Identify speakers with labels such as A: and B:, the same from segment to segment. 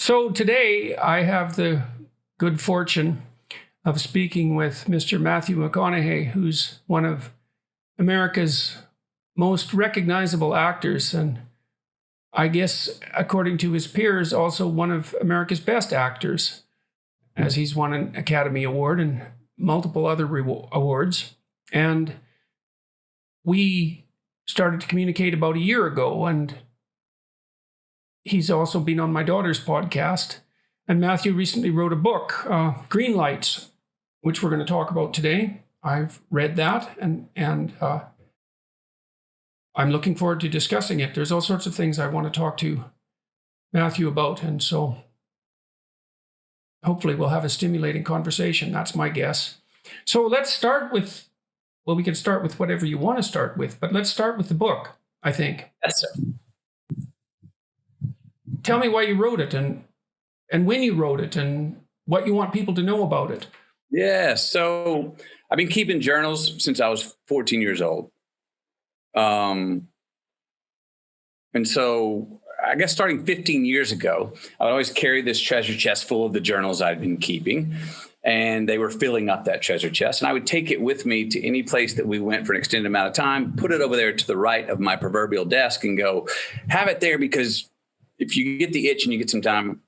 A: So today I have the good fortune of speaking with Mr. Matthew McConaughey, who's one of America's most recognizable actors, and I guess, according to his peers, also one of America's best actors, as he's won an Academy Award and multiple other awards. And we started to communicate about a year ago, and he's also been on my daughter's podcast. And Matthew recently wrote a book, Green Lights, which we're going to talk about today. I've read that, and I'm looking forward to discussing it. There's all sorts of things I want to talk to Matthew about, and so hopefully we'll have a stimulating conversation. That's my guess. So let's start with, well, we can start with whatever you want to start with, but let's start with the book, I think.
B: Yes, sir.
A: Tell me why you wrote it and when you wrote it and what you want people to know about it.
B: Yeah, so I've been keeping journals since I was 14 years old. And so I guess starting 15 years ago, I would always carry this treasure chest full of the journals I'd been keeping, and they were filling up that treasure chest. And I would take it with me to any place that we went for an extended amount of time, put it over there to the right of my proverbial desk and go, have it there, because if you get the itch and you get some time,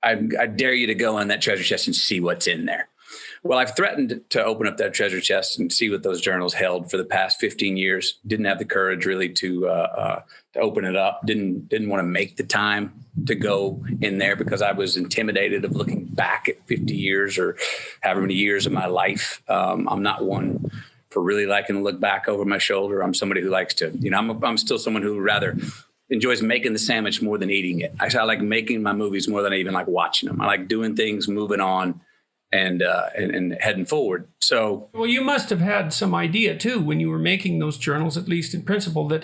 B: I dare you to go on that treasure chest and see what's in there. Well, I've threatened to open up that treasure chest and see what those journals held for the past 15 years. Didn't have the courage really to open it up. Didn't want to make the time to go in there because I was intimidated of looking back at 50 years or however many years of my life. I'm not one for really liking to look back over my shoulder. I'm somebody who likes to, I'm still someone who rather enjoys making the sandwich more than eating it. I like making my movies more than I even like watching them. I like doing things, moving on, and heading forward. So,
A: well, you must have had some idea too when you were making those journals, at least in principle, that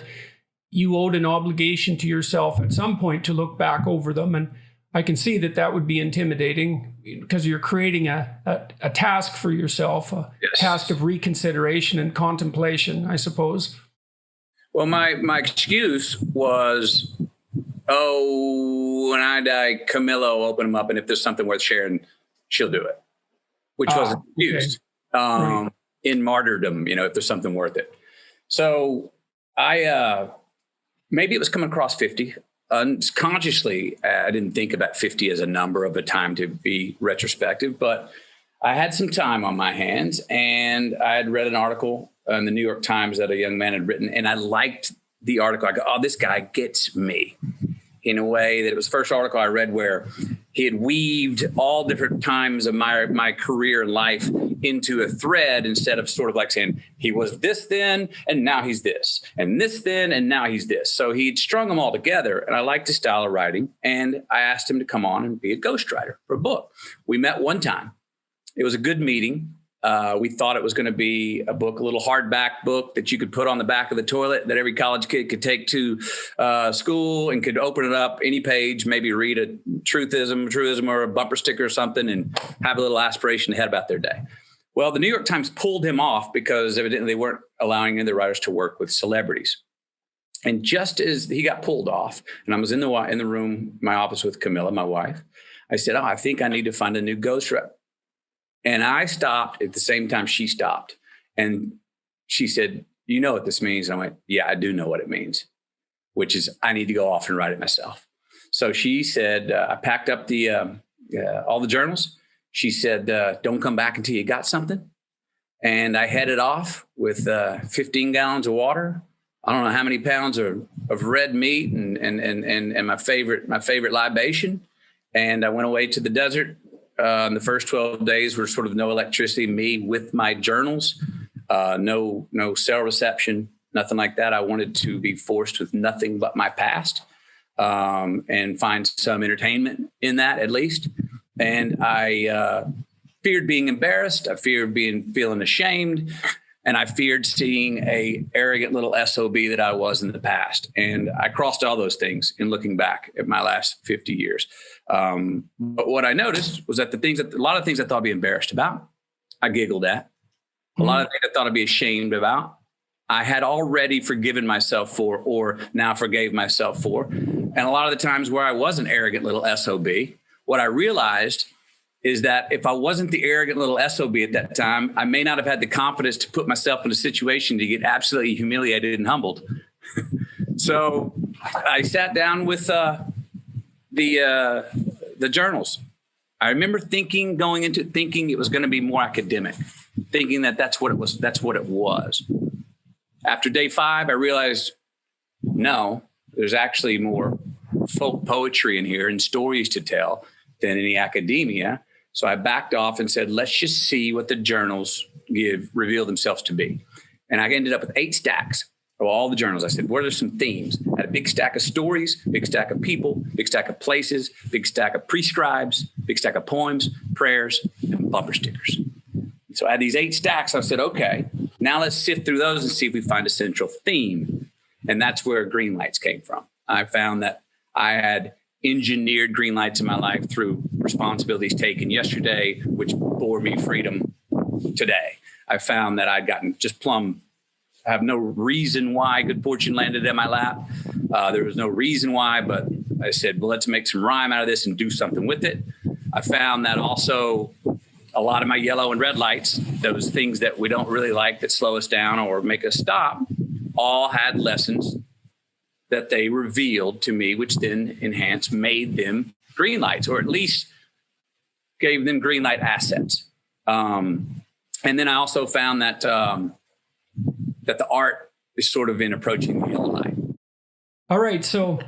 A: you owed an obligation to yourself at some point to look back over them. And I can see that would be intimidating because you're creating a task for yourself, a task of reconsideration and contemplation, I suppose.
B: Well, my excuse was, when I die, Camilla will open them up, and if there's something worth sharing, she'll do it, which was an excuse in martyrdom, if there's something worth it. So I maybe it was coming across 50. Unconsciously, I didn't think about 50 as a number of a time to be retrospective, but I had some time on my hands, and I had read an article in the New York Times that a young man had written, and I liked the article. I go, oh, this guy gets me, in a way that it was the first article I read where he had weaved all different times of my career and life into a thread, instead of sort of like saying he was this then and now he's this, and this then and now he's this. So he'd strung them all together, and I liked his style of writing, and I asked him to come on and be a ghostwriter for a book. We met one time. It was a good meeting. We thought it was going to be a book, a little hardback book that you could put on the back of the toilet that every college kid could take to school and could open it up any page, maybe read a truthism or a bumper sticker or something, and have a little aspiration ahead about their day. Well, the New York Times pulled him off because evidently they weren't allowing any of the writers to work with celebrities. And just as he got pulled off, and I was in the room, my office with Camilla, my wife, I said, I think I need to find a new ghostwriter. And I stopped at the same time she stopped. And she said, you know what this means? And I went, yeah, I do know what it means, which is I need to go off and write it myself. So she said, I packed up all the journals. She said, don't come back until you got something. And I headed off with 15 gallons of water. I don't know how many pounds of red meat and my favorite libation. And I went away to the desert. The first 12 days were sort of no electricity, me with my journals, no cell reception, nothing like that. I wanted to be forced with nothing but my past, and find some entertainment in that at least. And I feared being embarrassed. I feared feeling ashamed. And I feared seeing a arrogant little SOB that I was in the past. And I crossed all those things in looking back at my last 50 years. But what I noticed was that a lot of things I thought I'd be embarrassed about, I giggled at. A lot of things I thought I'd be ashamed about, I had already forgiven myself for, or now forgave myself for. And a lot of the times where I was an arrogant little SOB, what I realized is that if I wasn't the arrogant little SOB at that time, I may not have had the confidence to put myself in a situation to get absolutely humiliated and humbled. So I sat down with the journals. I remember going into thinking it was going to be more academic, thinking that that's what it was. That's what it was. After day 5, I realized, no, there's actually more folk poetry in here and stories to tell than any academia. So I backed off and said, let's just see what the journals reveal themselves to be. And I ended up with 8 stacks of all the journals. I said, what are some themes? I had a big stack of stories, big stack of people, big stack of places, big stack of prescribes, big stack of poems, prayers, and bumper stickers. So I had these 8 stacks. I said, okay, now let's sift through those and see if we find a central theme. And that's where green lights came from. I found that I had engineered green lights in my life through responsibilities taken yesterday, which bore me freedom today. I found that I'd gotten just I have no reason why good fortune landed in my lap. There was no reason why, but I said, well, let's make some rhyme out of this and do something with it. I found that also a lot of my yellow and red lights, those things that we don't really like that slow us down or make us stop, all had lessons that they revealed to me, which then made them green lights, or at least gave them green light assets. And then I also found that that the art is sort of in approaching the yellow light.
A: All right, so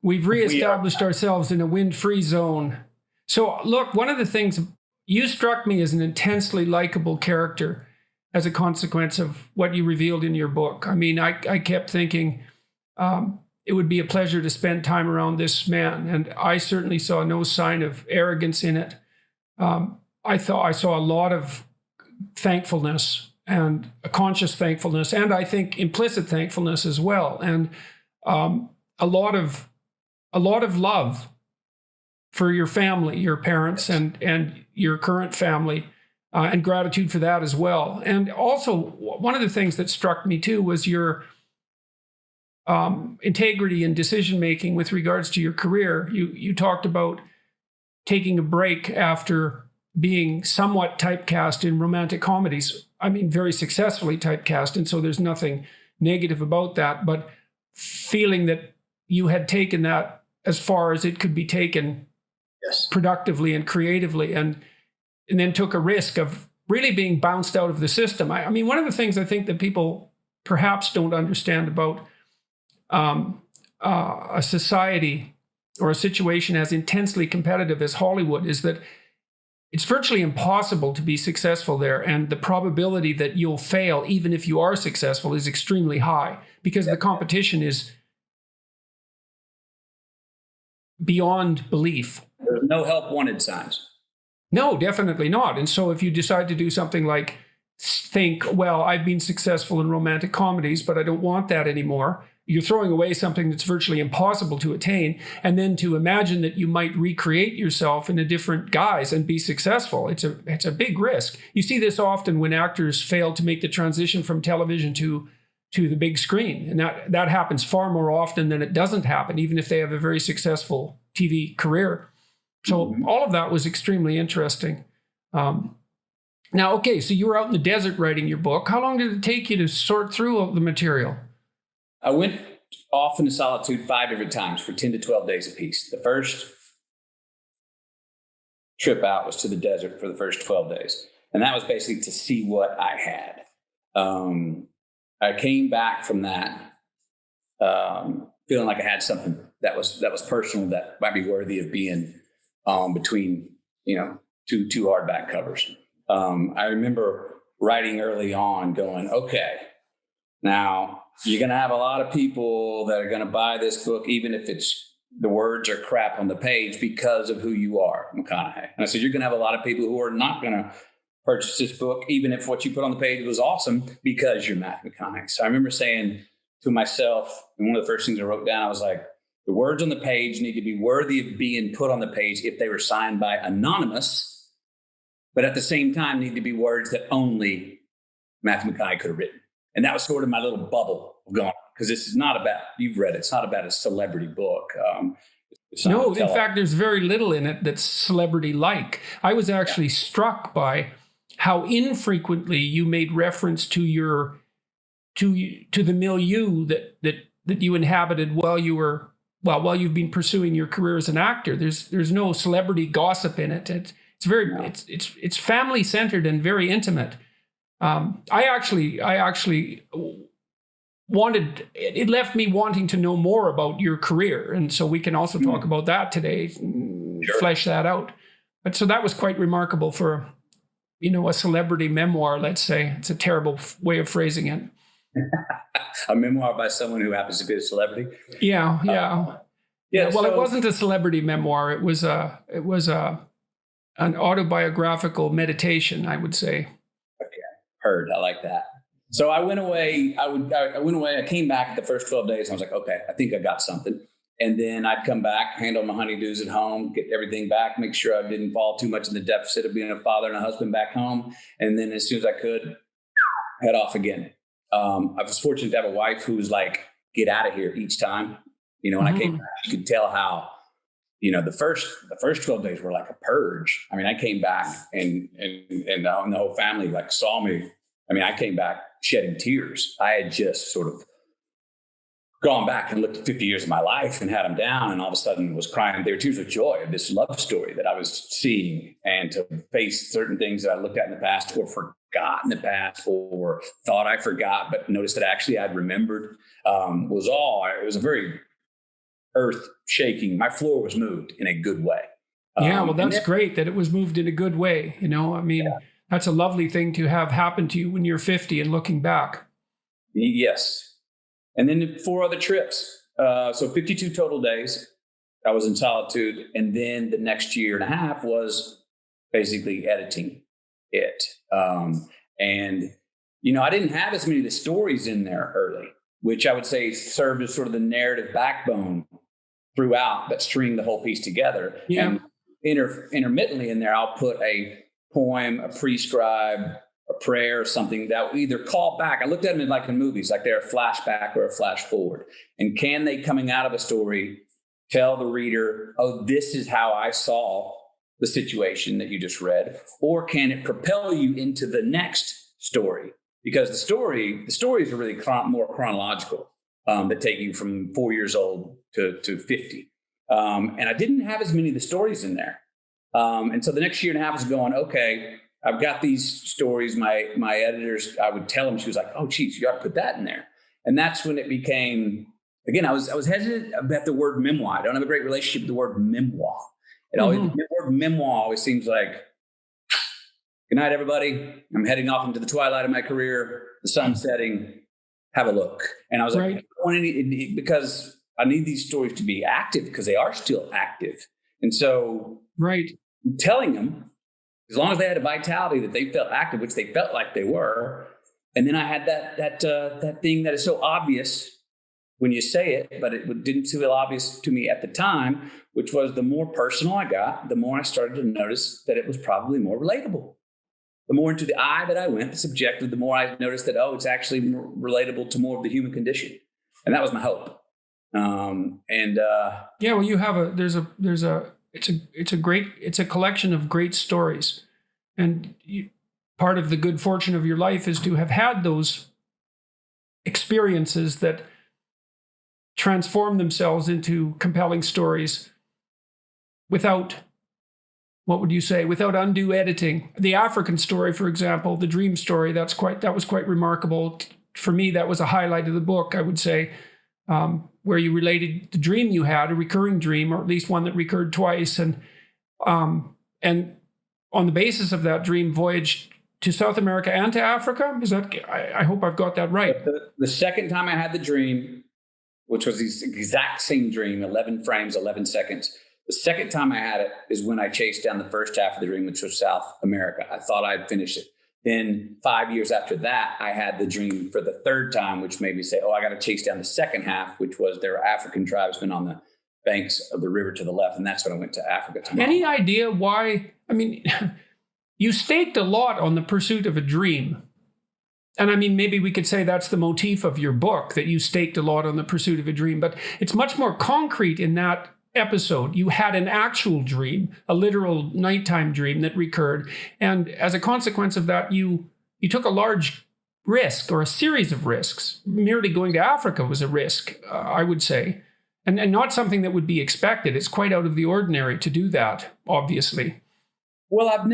A: we've reestablished ourselves in a wind-free zone. So look, one of the things, you struck me as an intensely likable character as a consequence of what you revealed in your book. I mean, I kept thinking it would be a pleasure to spend time around this man, and I certainly saw no sign of arrogance in it. I thought I saw a lot of thankfulness, and a conscious thankfulness, and I think implicit thankfulness as well, and a lot of love for your family, your parents, and your current family, and gratitude for that as well. And also, one of the things that struck me too was your integrity and decision making with regards to your career. You talked about taking a break after being somewhat typecast in romantic comedies. I mean, very successfully typecast, and so there's nothing negative about that, but feeling that you had taken that as far as it could be taken,
B: yes,
A: productively and creatively, and then took a risk of really being bounced out of the system. I mean, one of the things I think that people perhaps don't understand about a society or a situation as intensely competitive as Hollywood is that it's virtually impossible to be successful there. And the probability that you'll fail, even if you are successful, is extremely high because the competition is beyond belief.
B: There's no help wanted signs.
A: No, definitely not. And so if you decide to do something like think, well, I've been successful in romantic comedies, but I don't want that anymore, you're throwing away something that's virtually impossible to attain. And then to imagine that you might recreate yourself in a different guise and be successful, it's a big risk. You see this often when actors fail to make the transition from television to the big screen. And that happens far more often than it doesn't happen, even if they have a very successful TV career. So all of that was extremely interesting. Now, okay, so you were out in the desert writing your book. How long did it take you to sort through all the material?
B: I went off into solitude 5 different times for 10 to 12 days apiece. The first trip out was to the desert for the first 12 days. And that was basically to see what I had. I came back from that feeling like I had something that was personal, that might be worthy of being between, two hardback covers. I remember writing early on going, okay, now you're going to have a lot of people that are going to buy this book, even if the words are crap on the page, because of who you are, McConaughey. And I said, you're going to have a lot of people who are not going to purchase this book, even if what you put on the page was awesome, because you're Matthew McConaughey. So I remember saying to myself, and one of the first things I wrote down, I was like, the words on the page need to be worthy of being put on the page if they were signed by anonymous, but at the same time need to be words that only Matthew McConaughey could have written. And that was sort of my little bubble of going, because this is not about, you've read it, it's not about a celebrity book. It's not
A: No,
B: to
A: in
B: tell.
A: fact, there's very little in it that's celebrity-like. I was actually struck by how infrequently you made reference to your to the milieu that you inhabited while you've been pursuing your career as an actor. There's no celebrity gossip in it. It's very it's family centered and very intimate. I actually wanted, it left me wanting to know more about your career, and so we can also talk about that today, flesh that out. But so that was quite remarkable for a celebrity memoir. Let's say it's a terrible way of phrasing it.
B: A memoir by someone who happens to be a celebrity.
A: Yeah. Well,
B: So,
A: it wasn't a celebrity memoir. It was an autobiographical meditation, I would say.
B: heard. I like that. So I went away. I went away. I came back the first 12 days. And I was like, okay, I think I got something. And then I'd come back, handle my honeydews at home, get everything back, make sure I didn't fall too much in the deficit of being a father and a husband back home. And then as soon as I could, head off again. I was fortunate to have a wife who was like, get out of here each time. When I came back, you could tell how, the first 12 days were like a purge. I mean, I came back and the whole family like saw me. I mean, I came back shedding tears. I had just sort of gone back and looked at 50 years of my life and had them down, and all of a sudden was crying. They were tears of joy of this love story that I was seeing, and to face certain things that I looked at in the past or forgot in the past or thought I forgot, but noticed that actually I'd remembered. It was a very earth shaking. My floor was moved in a good way.
A: Yeah, well, that's great that it was moved in a good way. I mean, that's a lovely thing to have happen to you when you're 50 and looking back.
B: Yes. And then 4 other trips. So 52 total days. I was in solitude. And then the next year and a half was basically editing it. And I didn't have as many of the stories in there early, which I would say served as sort of the narrative backbone throughout that stringed the whole piece together.
A: Yeah.
B: And intermittently in there, I'll put a poem, a prescribe, a prayer, or something that will either call back. I looked at them like in movies, like they're a flashback or a flash forward. And can they, coming out of a story, tell the reader, oh, this is how I saw the situation that you just read? Or can it propel you into the next story? Because the stories are really more chronological, that take you from 4 years old to 50. And I didn't have as many of the stories in there. And so the next year and a half was going, okay, I've got these stories. My editors, I would tell them, she was like, oh, geez, you got to put that in there. And that's when it became, again, I was hesitant about the word memoir. I don't have a great relationship with the word memoir. The word memoir always seems like, good night, everybody. I'm heading off into the twilight of my career. The sun's setting. Have a look. And I was like, I don't want any, because I need these stories to be active because they are still active. And so telling them, as long as they had a vitality that they felt active, which they felt like they were. And then I had that thing that is so obvious when you say it, but it didn't feel obvious to me at the time, which was the more personal I got, the more I started to notice that it was probably more relatable. The more into the eye that I went, the subjective, the more I noticed that, it's actually more relatable to more of the human condition. And that was my hope.
A: Well, you have it's a collection of great stories. And part of the good fortune of your life is to have had those experiences that transform themselves into compelling stories without, without undue editing. The African story, for example, the dream story, that was quite remarkable. For me, that was a highlight of the book, I would say, where you related the dream you had, a recurring dream, or at least one that recurred twice, and on the basis of that dream, voyaged to South America and to Africa. Is that? I hope I've got that right.
B: The second time I had the dream, which was the exact same dream, 11 frames, 11 seconds. The second time I had it is when I chased down the first half of the dream, which was South America. I thought I'd finished it. Then 5 years after that, I had the dream for the third time, which made me say, I got to chase down the second half, which was there were African tribesmen on the banks of the river to the left. And that's when I went to Africa.
A: Any idea why? I mean, you staked a lot on the pursuit of a dream. And I mean, maybe we could say that's the motif of your book, that you staked a lot on the pursuit of a dream. But it's much more concrete in that episode. You had an actual dream, a literal nighttime dream that recurred. And as a consequence of that, you took a large risk or a series of risks. Merely going to Africa was a risk, I would say, and not something that would be expected. It's quite out of the ordinary to do that, obviously.
B: Well, I've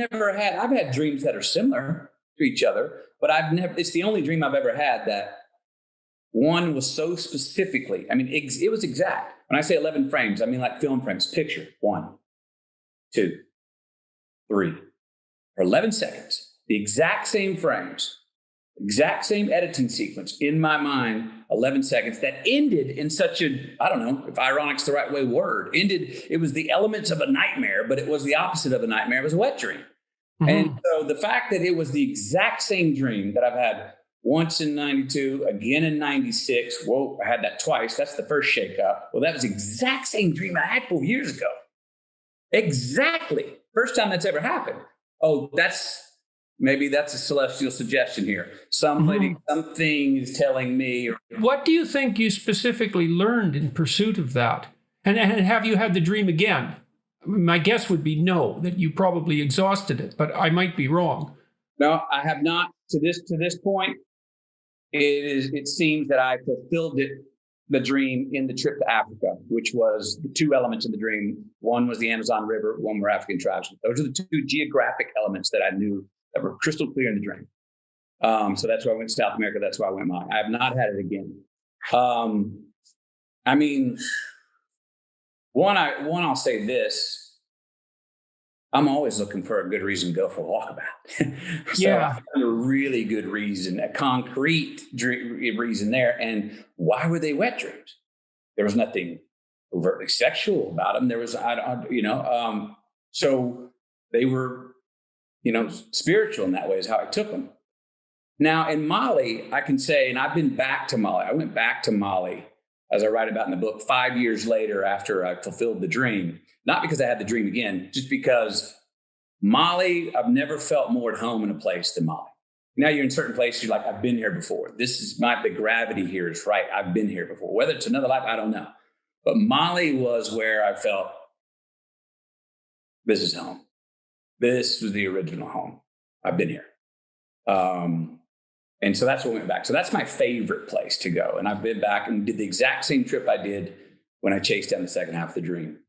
B: had dreams that are similar to each other, but it's the only dream I've ever had that one was so specifically, I mean, it was exact. When I say 11 frames, I mean like film frames, picture 1, 2, 3, for 11 seconds, the exact same frames, exact same editing sequence in my mind, 11 seconds that ended in such I don't know if ironic's the right it was the elements of a nightmare, but it was the opposite of a nightmare. It was a wet dream. Mm-hmm. And so the fact that it was the exact same dream that I've had once in 92, again in 96. Whoa, I had that twice. That's the first shakeup. Well, that was the exact same dream I had 4 years ago. Exactly. First time that's ever happened. Oh, maybe that's a celestial suggestion here. Something is telling me.
A: What do you think you specifically learned in pursuit of that? And have you had the dream again? My guess would be no, that you probably exhausted it, but I might be wrong.
B: No, I have not. To this point, it seems that I fulfilled the dream in the trip to Africa, which was the two elements of the dream. One was the Amazon River, one were African tribes. Those are the two geographic elements that I knew that were crystal clear in the dream. So that's why I went to South America. That's why I went Mali. I have not had it again. I mean, I'll say this. I'm always looking for a good reason to go for a walkabout. I found a really good reason, a concrete reason there. And why were they wet dreams? There was nothing overtly sexual about them. There was, so they were, spiritual in that way is how I took them. Now in Mali, I can say, and I've been back to Mali. I went back to Mali, as I write about in the book, 5 years later after I fulfilled the dream. Not because I had the dream again, just because Mali, I've never felt more at home in a place than Mali. Now you're in certain places, you're like, I've been here before. The gravity here is right. I've been here before. Whether it's another life, I don't know. But Mali was where I felt, this is home. This was the original home. I've been here. And so that's what went back. So that's my favorite place to go. And I've been back and did the exact same trip I did when I chased down the second half of the dream.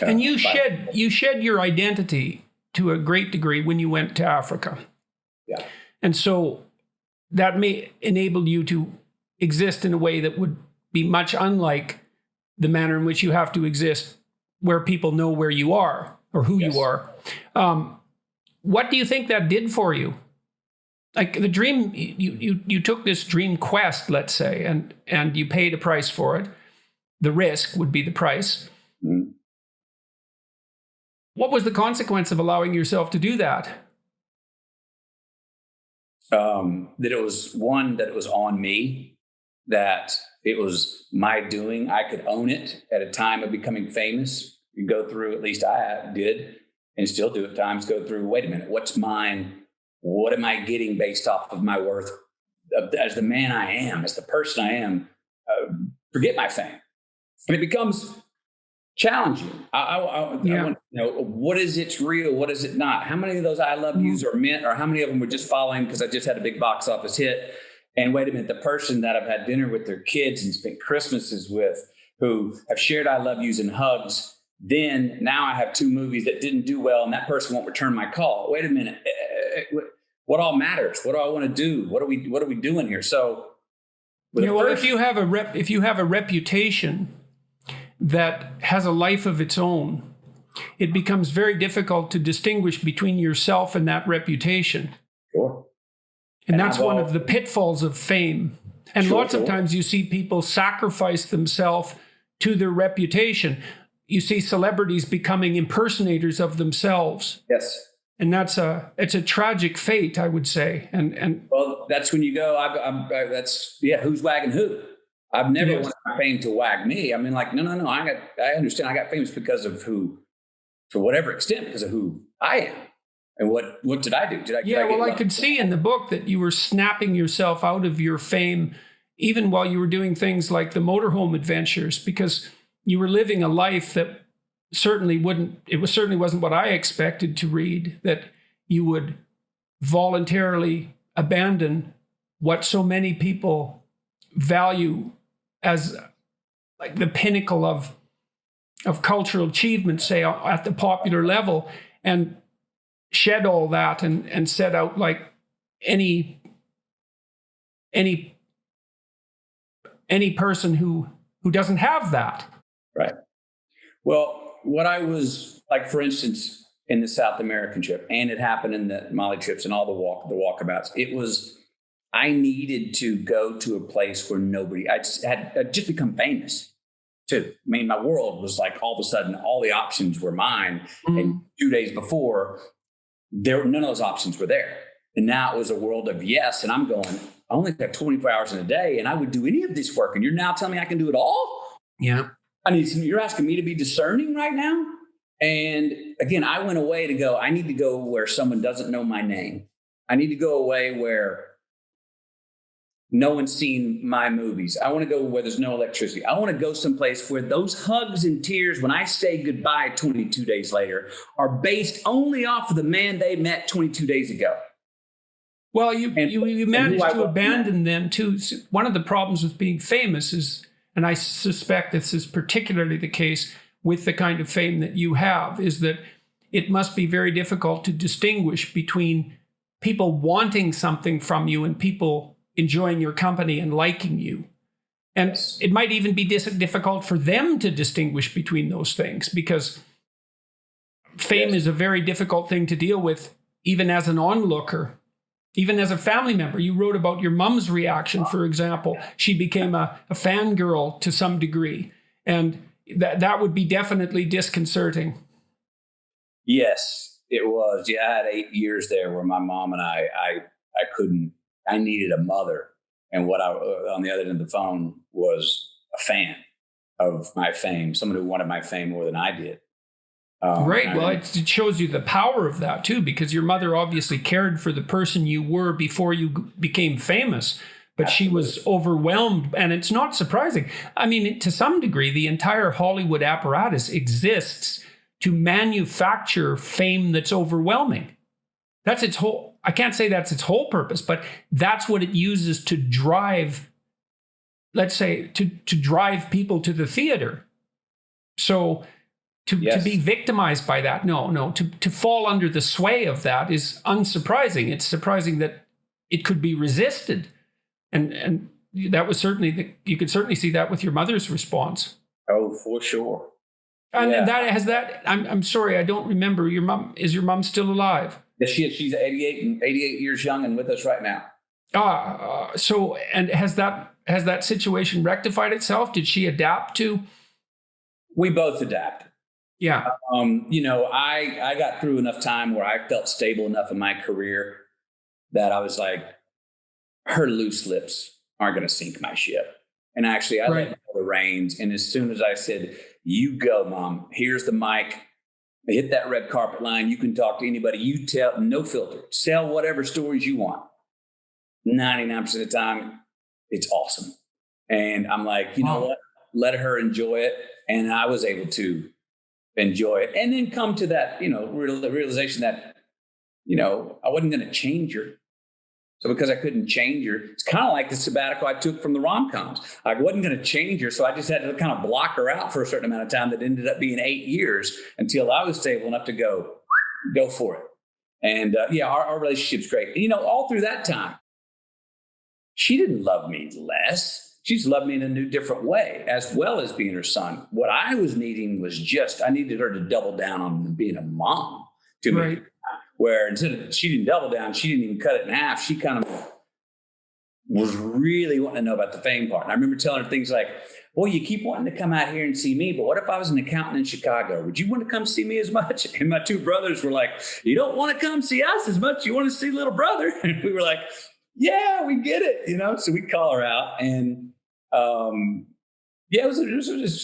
A: And you shed your identity to a great degree when you went to Africa.
B: Yeah.
A: And so that may enable you to exist in a way that would be much unlike the manner in which you have to exist where people know where you are or who you are. What do you think that did for you? Like the dream, you took this dream quest, let's say, and you paid a price for it. The risk would be the price. Mm-hmm. What was the consequence of allowing yourself to do that?
B: That it was on me, that it was my doing. I could own it at a time of becoming famous. You go through, at least I did, and still do at times, go through, wait a minute, what's mine? What am I getting based off of my worth as the man I am, as the person I am? Forget my fame. And it becomes challenging. I want to know, what is it's real? What is it not? How many of those I love yous are meant, or how many of them were just following because I just had a big box office hit? And wait a minute, the person that I've had dinner with their kids and spent Christmases with, who have shared I love yous and hugs, then now I have 2 movies that didn't do well and that person won't return my call. Wait a minute. What all matters? What do I want to do? What are we doing here? So,
A: if you have a reputation that has a life of its own, it becomes very difficult to distinguish between yourself and that reputation.
B: Sure.
A: And that's one of the pitfalls of fame. And lots of times you see people sacrifice themselves to their reputation. You see celebrities becoming impersonators of themselves.
B: Yes.
A: And it's a tragic fate, I would say. And
B: well, that's when you go, who's wagging who? I've never wanted my fame to wag me. I mean, like, no. I understand I got famous because of who, to whatever extent, because of who I am. And what did I do? I
A: could see in the book that you were snapping yourself out of your fame, even while you were doing things like the motorhome adventures, because you were living a life that certainly wasn't what I expected to read, that you would voluntarily abandon what so many people value as like the pinnacle of cultural achievement, say at the popular level, and shed all that and set out like any person who doesn't have that.
B: Right. Well, what I was like, for instance, in the South American trip, and it happened in the Mali trips and all the walkabouts, I needed to go to a place where I'd just become famous too. I mean, my world was like, all of a sudden, all the options were mine. And 2 days before, none of those options were there. And now it was a world of yes. And I'm going, I only have 24 hours in a day, and I would do any of this work. And you're now telling me I can do it all?
A: Yeah.
B: You're asking me to be discerning right now? And again, I went away to go, I need to go where someone doesn't know my name. I need to go away where no one's seen my movies. I want to go where there's no electricity. I want to go someplace where those hugs and tears when I say goodbye 22 days later are based only off of the man they met 22 days ago.
A: Well, you managed to abandon them too. One of the problems with being famous is, and I suspect this is particularly the case with the kind of fame that you have, is that it must be very difficult to distinguish between people wanting something from you and people enjoying your company and liking you. And it might even be difficult for them to distinguish between those things, because fame is a very difficult thing to deal with, even as an onlooker, even as a family member. You wrote about your mom's reaction, for example. She became a fangirl to some degree, and that would be definitely disconcerting.
B: Yes, it was. Yeah, I had 8 years there where my mom and I needed a mother. And what on the other end of the phone was a fan of my fame, someone who wanted my fame more than I did.
A: Right. Well, it shows you the power of that too, because your mother obviously cared for the person you were before you became famous, but Absolutely. She was overwhelmed. And it's not surprising. I mean, to some degree, the entire Hollywood apparatus exists to manufacture fame that's overwhelming. That's its whole, I can't say that's its whole purpose, but that's what it uses to drive, let's say, to drive people to the theater. So to be victimized by that, to fall under the sway of that is unsurprising. It's surprising that it could be resisted. And that was certainly, you could certainly see that with your mother's response.
B: Oh, for sure.
A: And I'm sorry, I don't remember. Is your mom still alive?
B: Yes, she is. She's 88 years young and with us right now.
A: So, and has that situation rectified itself? Did she adapt to?
B: We both adapted.
A: Yeah.
B: I got through enough time where I felt stable enough in my career that I was like, her loose lips aren't going to sink my ship. And actually, I let go the reins. And as soon as I said, "You go, Mom, here's the mic. Hit that red carpet line. You can talk to anybody. You tell, no filter. Sell whatever stories you want." 99% of the time, it's awesome. And I'm like, you know what? Let her enjoy it. And I was able to enjoy it. And then come to that, realization that, I wasn't going to change her. So because I couldn't change her, it's kind of like the sabbatical I took from the rom-coms. I wasn't going to change her, so I just had to kind of block her out for a certain amount of time that ended up being 8 years until I was stable enough to go for it. And our relationship's great. And, all through that time, she didn't love me less. She's loved me in a new, different way, as well as being her son. What I was needing was I needed her to double down on being a mom to me. Where instead of, she didn't double down, she didn't even cut it in half. She kind of was really wanting to know about the fame part. And I remember telling her things like, "Well, you keep wanting to come out here and see me, but what if I was an accountant in Chicago? Would you want to come see me as much?" And my two brothers were like, "You don't want to come see us as much. You want to see little brother." And we were like, "Yeah, we get it." So we call her out. And it was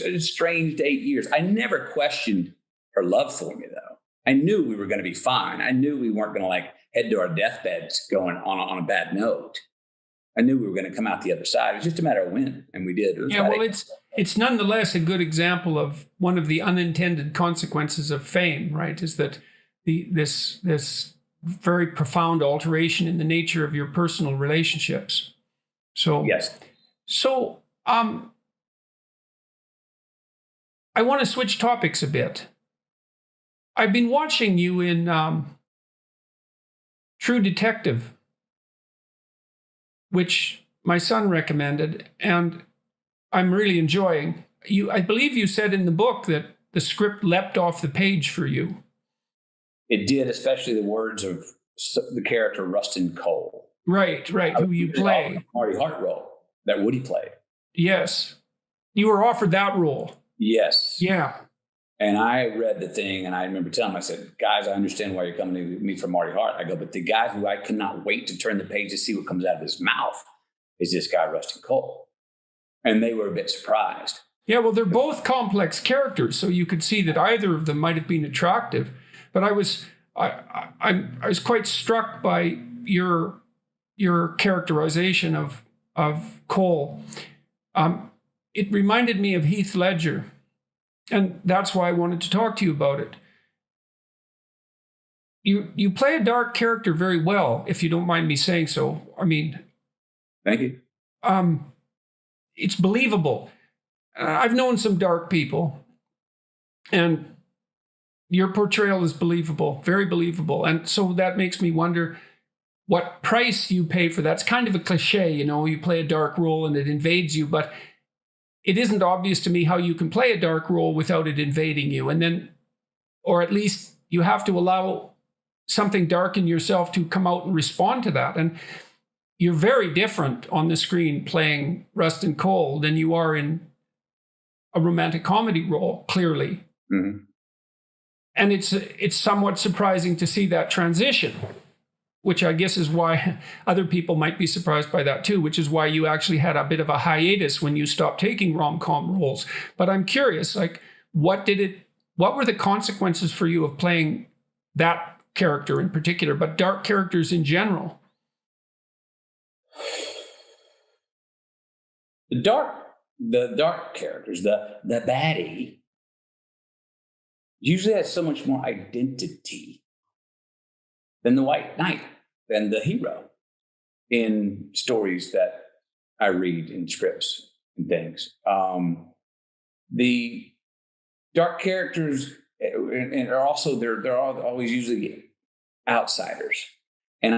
B: a strange 8 years. I never questioned her love for me, though. I knew we were going to be fine. I knew we weren't going to head to our deathbeds going on a bad note. I knew we were going to come out the other side. It was just a matter of when, and we did.
A: it's nonetheless a good example of one of the unintended consequences of fame, right? Is that this very profound alteration in the nature of your personal relationships. So
B: Yes.
A: So I want to switch topics a bit. I've been watching you in True Detective, which my son recommended, and I'm really enjoying. I believe you said in the book that the script leapt off the page for you.
B: It did, especially the words of the character Rustin Cole.
A: Right, who you play.
B: Marty Hart role that Woody played.
A: Yes. You were offered that role.
B: Yes.
A: Yeah.
B: And I read the thing, and I remember telling him, I said, guys, I understand why you're coming to me for Marty Hart. I go, but the guy who I cannot wait to turn the page to see what comes out of his mouth is this guy, Rustin Cole. And they were a bit surprised.
A: Yeah, well, they're both complex characters, so you could see that either of them might have been attractive. But I was quite struck by your characterization of Cole. It reminded me of Heath Ledger, and that's why I wanted to talk to you about it. You play a dark character very well, if you don't mind me saying so. I mean,
B: thank you.
A: It's believable. I've known some dark people, and your portrayal is believable, very believable. And so that makes me wonder what price you pay for that. It's kind of a cliche, you play a dark role and it invades you, but it isn't obvious to me how you can play a dark role without it invading you. And then, or at least you have to allow something dark in yourself to come out and respond to that. And you're very different on the screen playing Rustin Cole than you are in a romantic comedy role, clearly.
B: Mm-hmm.
A: And it's somewhat surprising to see that transition, which I guess is why other people might be surprised by that too, which is why you actually had a bit of a hiatus when you stopped taking rom-com roles. But I'm curious, like, what were the consequences for you of playing that character in particular, but dark characters in general?
B: The dark characters, the baddie, usually has so much more identity than the white knight, than the hero in stories that I read in scripts and things. The dark characters and are also they're always usually outsiders, and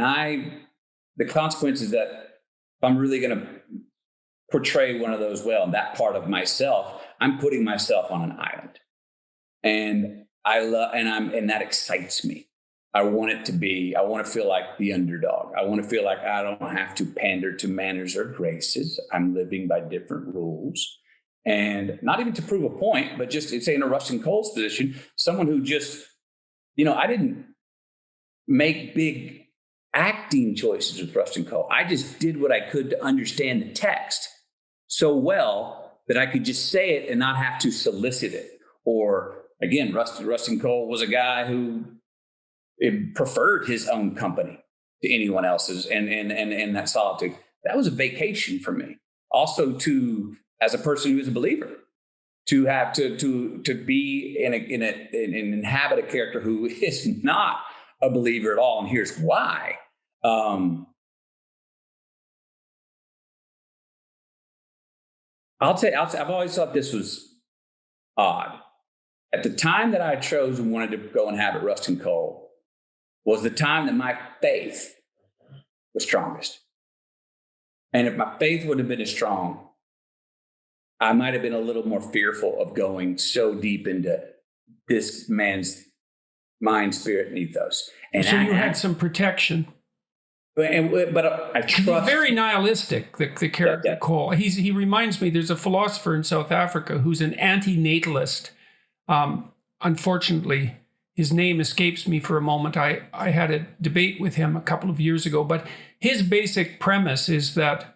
B: the consequence is that if I'm really going to portray one of those well, and that part of myself, I'm putting myself on an island, and that excites me. I want to feel like the underdog. I want to feel like I don't have to pander to manners or graces. I'm living by different rules, and not even to prove a point, but just say in a Rustin Cole's position, someone who just, I didn't make big acting choices with Rustin Cole. I just did what I could to understand the text so well that I could just say it and not have to solicit it. Or again, Rustin Cole was a guy who preferred his own company to anyone else's, and that solitude. That was a vacation for me. Also, as a person who is a believer, to have to be inhabit a character who is not a believer at all, and here's why. I've always thought this was odd. At the time that I chose and wanted to go inhabit Rustin Cole was the time that my faith was strongest. And if my faith would have been as strong, I might have been a little more fearful of going so deep into this man's mind, spirit, and ethos. And
A: so you had some protection.
B: But I trust.
A: He's very nihilistic, the character Cole. He reminds me, there's a philosopher in South Africa who's an anti-natalist. Unfortunately, his name escapes me for a moment. I had a debate with him a couple of years ago, but his basic premise is that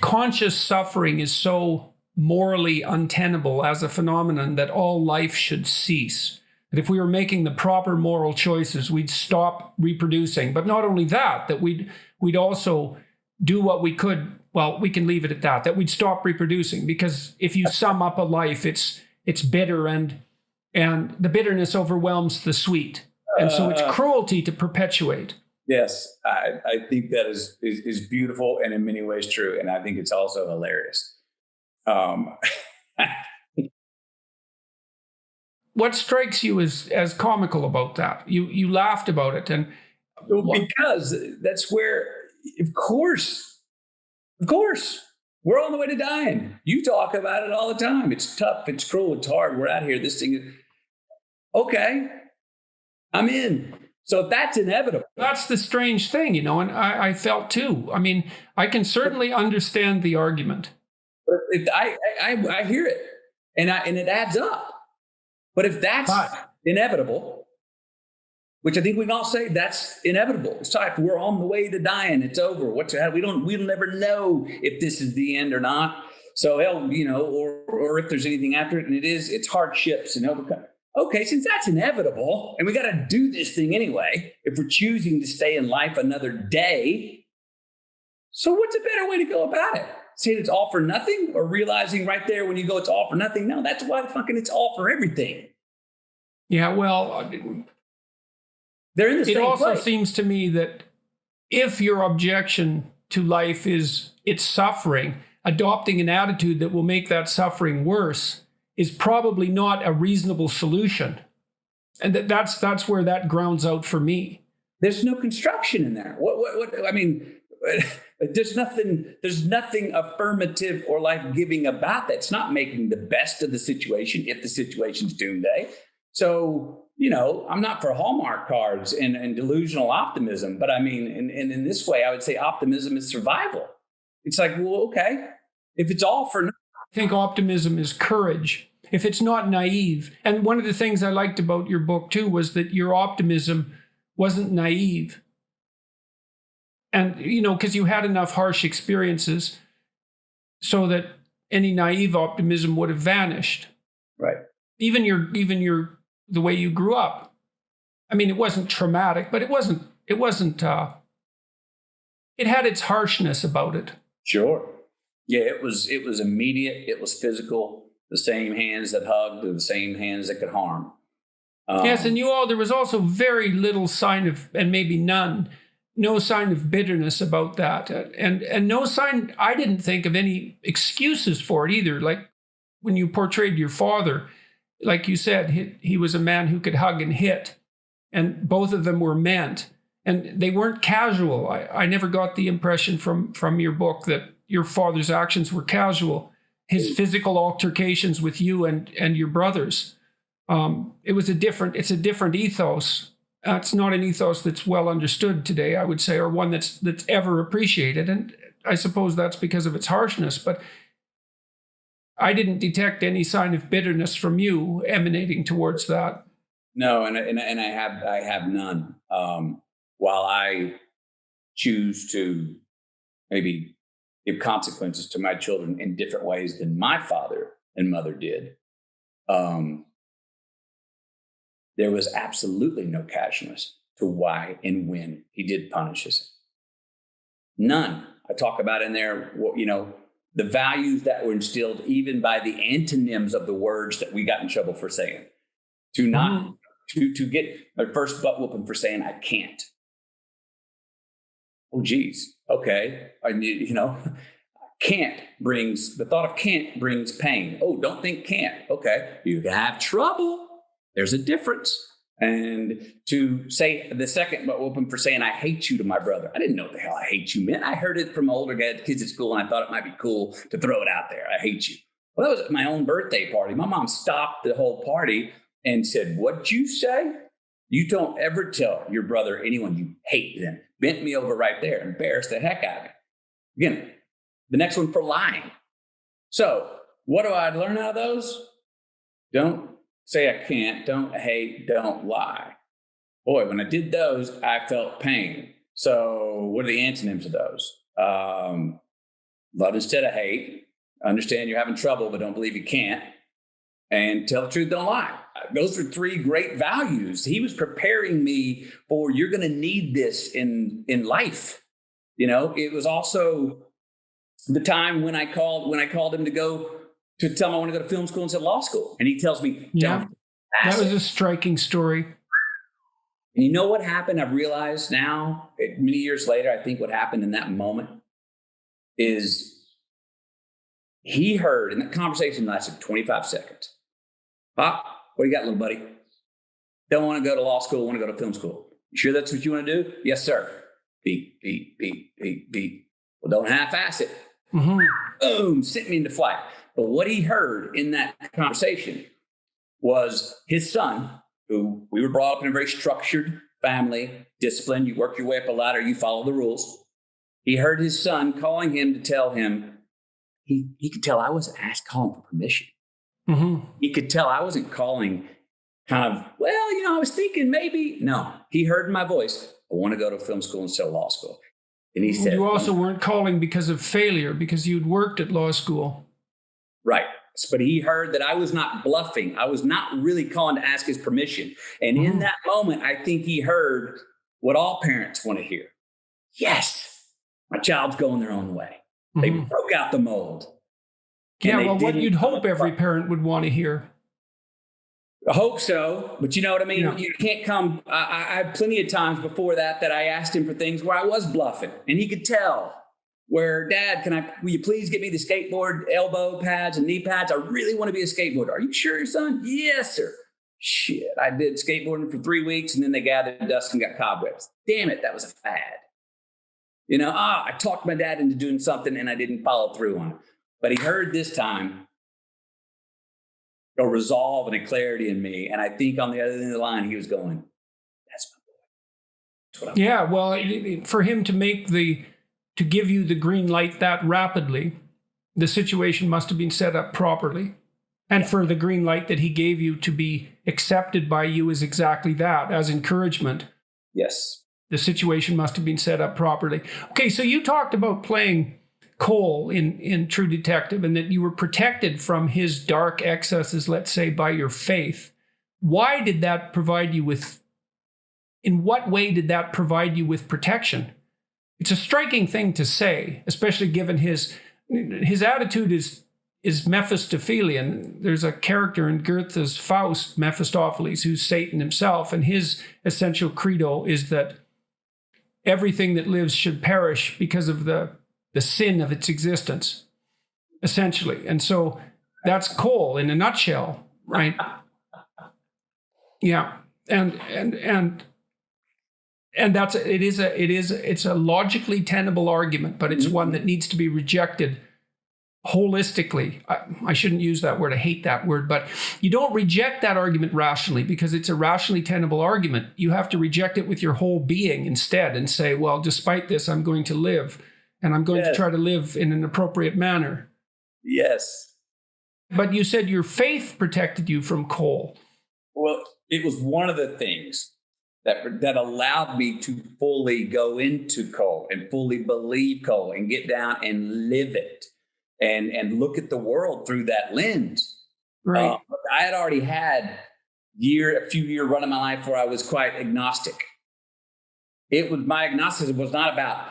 A: conscious suffering is so morally untenable as a phenomenon that all life should cease. That if we were making the proper moral choices, we'd stop reproducing. But not only that, that we'd also do what we could well, we can leave it at that, that we'd stop reproducing, because if you sum up a life, it's bitter, and the bitterness overwhelms the sweet. And so it's cruelty to perpetuate.
B: Yes, I think that is beautiful and in many ways true. And I think it's also hilarious.
A: What strikes you as comical about that? You laughed about it, and
B: because that's where, of course, we're on the way to dying. You talk about it all the time. It's tough. It's cruel. It's hard. We're out here. This thing is okay. I'm in. So if that's inevitable.
A: That's the strange thing, and I felt too. I mean, I can certainly understand the argument.
B: I hear it, and it adds up. But if that's inevitable, which I think we can all say that's inevitable. It's like we're on the way to dying. It's over. We'll never know if this is the end or not. So or if there's anything after it, and it's hardships and overcome. Okay, since that's inevitable, and we got to do this thing anyway, if we're choosing to stay in life another day, so what's a better way to go about it? Saying it's all for nothing, or realizing right there when you go, it's all for nothing? No, that's why it's all for everything.
A: Yeah, well,
B: they're in the same
A: it also
B: place.
A: Seems to me that if your objection to life is its suffering, adopting an attitude that will make that suffering worse is probably not a reasonable solution. And that's where that grounds out for me.
B: There's no construction in there. What I mean, there's nothing affirmative or life-giving about that. It's not making the best of the situation if the situation's doomsday. So, I'm not for Hallmark cards and delusional optimism, but I mean, in this way, I would say optimism is survival. It's like, well, okay, if it's all for nothing.
A: I think optimism is courage. If it's not naive. And one of the things I liked about your book too was that your optimism wasn't naive. And, because you had enough harsh experiences so that any naive optimism would have vanished.
B: Right.
A: Even the way you grew up. I mean, it wasn't traumatic, but it had its harshness about it.
B: Sure. Yeah, it was immediate. It was physical. The same hands that hugged are the same hands that could harm.
A: Yes, and there was also very little sign of, and maybe no sign of bitterness about that. And no sign, I didn't think of any excuses for it either. Like when you portrayed your father, like you said, he was a man who could hug and hit, and both of them were meant. And they weren't casual. I never got the impression from your book that your father's actions were casual. His physical altercations with you and your brothers. It's a different ethos. It's not an ethos that's well understood today, I would say, or one that's ever appreciated. And I suppose that's because of its harshness. But I didn't detect any sign of bitterness from you emanating towards that.
B: No, and I have none. While I choose to maybe give consequences to my children in different ways than my father and mother did, there was absolutely no casualness to why and when he did punish us. None. I talk about in there, the values that were instilled even by the antonyms of the words that we got in trouble for saying. To get my first butt whooping for saying I can't. Oh, geez. Okay. The thought of can't brings pain. Oh, don't think can't. Okay. You can have trouble. There's a difference. And to say the second butt whooping for saying I hate you to my brother. I didn't know what the hell I hate you meant. I heard it from older kids at school, and I thought it might be cool to throw it out there. I hate you. Well, that was at my own birthday party. My mom stopped the whole party and said, "What'd you say? You don't ever tell your brother or anyone you hate them." Bent me over right there, embarrassed the heck out of me. Again, the next one for lying. So what do I learn out of those? Don't say I can't, don't hate, don't lie. Boy, when I did those, I felt pain. So what are the antonyms of those? Love instead of hate. Understand you're having trouble, but don't believe you can't. And tell the truth, don't lie. Those are three great values. He was preparing me for, you're going to need this in life. It was also the time when I called him to tell him I want to go to film school instead of law school. And he tells me,
A: Yeah,
B: don't.
A: that was a striking story.
B: And you know what happened? I've realized now, many years later, I think what happened in that moment is he heard, and that conversation lasted 25 seconds. Pop, what do you got, little buddy? Don't want to go to law school, want to go to film school. You sure that's what you want to do? Yes, sir. Beep, beep, beep, beep, beep. Well, don't half-ass it.
A: Mm-hmm.
B: Boom, sent me into flight. But what he heard in that conversation was his son, who we were brought up in a very structured family, disciplined. You work your way up a ladder, you follow the rules. He heard his son calling him to tell him, he could tell I wasn't calling for permission.
A: Mm-hmm.
B: He could tell I wasn't calling kind of, well, I was thinking maybe. No, he heard my voice. I want to go to film school instead of law school. And he said,
A: you also weren't calling because of failure, because you'd worked at law school.
B: Right. But he heard that I was not bluffing. I was not really calling to ask his permission. And in that moment, I think he heard what all parents want to hear. Yes, my child's going their own way. They broke out the mold.
A: Yeah, well, what you'd hope every parent would want to hear.
B: I hope so, but you know what I mean?
A: Yeah.
B: You can't come. I had plenty of times before that I asked him for things where I was bluffing, and he could tell. Where, Dad, will you please get me the skateboard elbow pads and knee pads? I really want to be a skateboarder. Are you sure, son? Yes, sir. Shit, I did skateboarding for 3 weeks, and then they gathered dust and got cobwebs. Damn it, that was a fad. I talked my dad into doing something, and I didn't follow through on it. But he heard this time a resolve and a clarity in me, and I think on the other end of the line, he was going, that's my boy. That's what I'm
A: Yeah, well, for him to give you the green light that rapidly, the situation must have been set up properly. And for the green light that he gave you to be accepted by you as exactly that, as encouragement.
B: Yes.
A: The situation must have been set up properly. Okay, so you talked about playing Cole in True Detective and that you were protected from his dark excesses, let's say, by your faith. Why did that provide you with, in what way did that provide you with protection? It's a striking thing to say, especially given his attitude is Mephistophelian. There's a character in Goethe's Faust, Mephistopheles, who's Satan himself, and his essential credo is that everything that lives should perish because of the sin of its existence, essentially. And so that's Cole in a nutshell, right? Yeah, and it's a logically tenable argument, but it's one that needs to be rejected holistically. I shouldn't use that word. I hate that word, but you don't reject that argument rationally because it's a rationally tenable argument. You have to reject it with your whole being instead and say, well, despite this, I'm going to live and I'm going to try to live in an appropriate manner.
B: Yes.
A: But you said your faith protected you from Cole.
B: Well, it was one of the things that allowed me to fully go into Cole and fully believe Cole and get down and live it and look at the world through that lens.
A: Right.
B: I had already had a few year run of my life where I was quite agnostic. My agnosticism was not about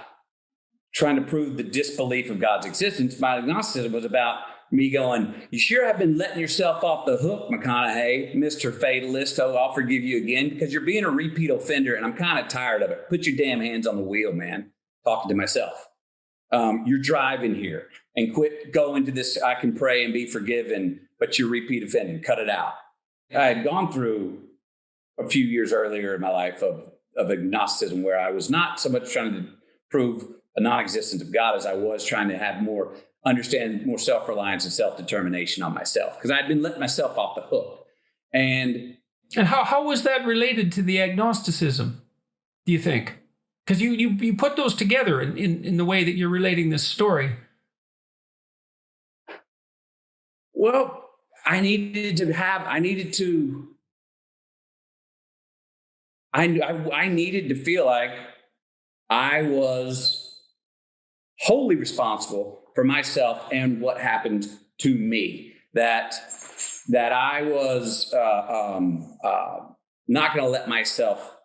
B: trying to prove the disbelief of God's existence. My agnosticism was about me going, you sure have been letting yourself off the hook, McConaughey, Mr. Fatalist. Oh, I'll forgive you again because you're being a repeat offender and I'm kind of tired of it. Put your damn hands on the wheel, man. Talking to myself. You're driving here and quit going to this, I can pray and be forgiven, but you're repeat offending. Cut it out. I had gone through a few years earlier in my life of agnosticism where I was not so much trying to prove a non-existence of God as I was trying to have more self-reliance and self-determination on myself because I'd been letting myself off the hook. And
A: how was that related to the agnosticism, do you think? Because you put those together in the way that you're relating this story.
B: Well, I needed to feel like I was wholly responsible for myself and what happened to me. That I was not going to let myself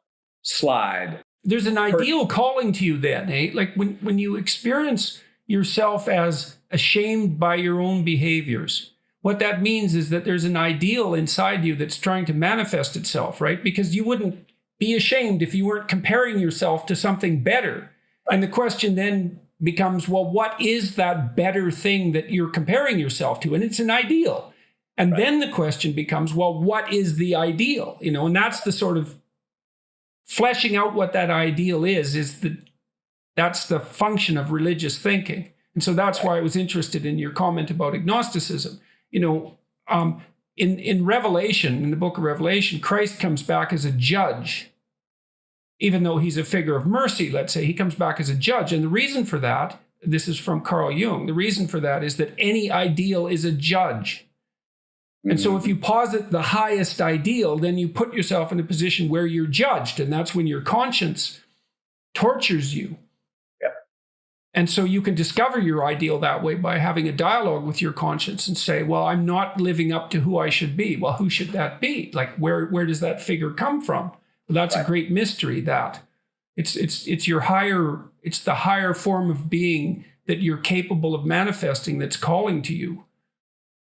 B: slide.
A: There's an ideal calling to you then, eh? Like when you experience yourself as ashamed by your own behaviors. What that means is that there's an ideal inside you that's trying to manifest itself, right? Because you wouldn't be ashamed if you weren't comparing yourself to something better. And the question then becomes, well, what is that better thing that you're comparing yourself to? And it's an ideal. And then the question becomes, well, what is the ideal? And that's the sort of fleshing out what that ideal is that's the function of religious thinking. And so that's why I was interested in your comment about agnosticism. In Revelation, in the book of Revelation, Christ comes back as a judge. Even though he's a figure of mercy, let's say, he comes back as a judge. And the reason for that, this is from Carl Jung, the reason for that is that any ideal is a judge. And so if you posit the highest ideal, then you put yourself in a position where you're judged. And that's when your conscience tortures you. And so you can discover your ideal that way by having a dialogue with your conscience and say, well, I'm not living up to who I should be. Well, who should that be? Like, where does that figure come from? Well, that's a great mystery, that it's the higher form of being that you're capable of manifesting that's calling to you.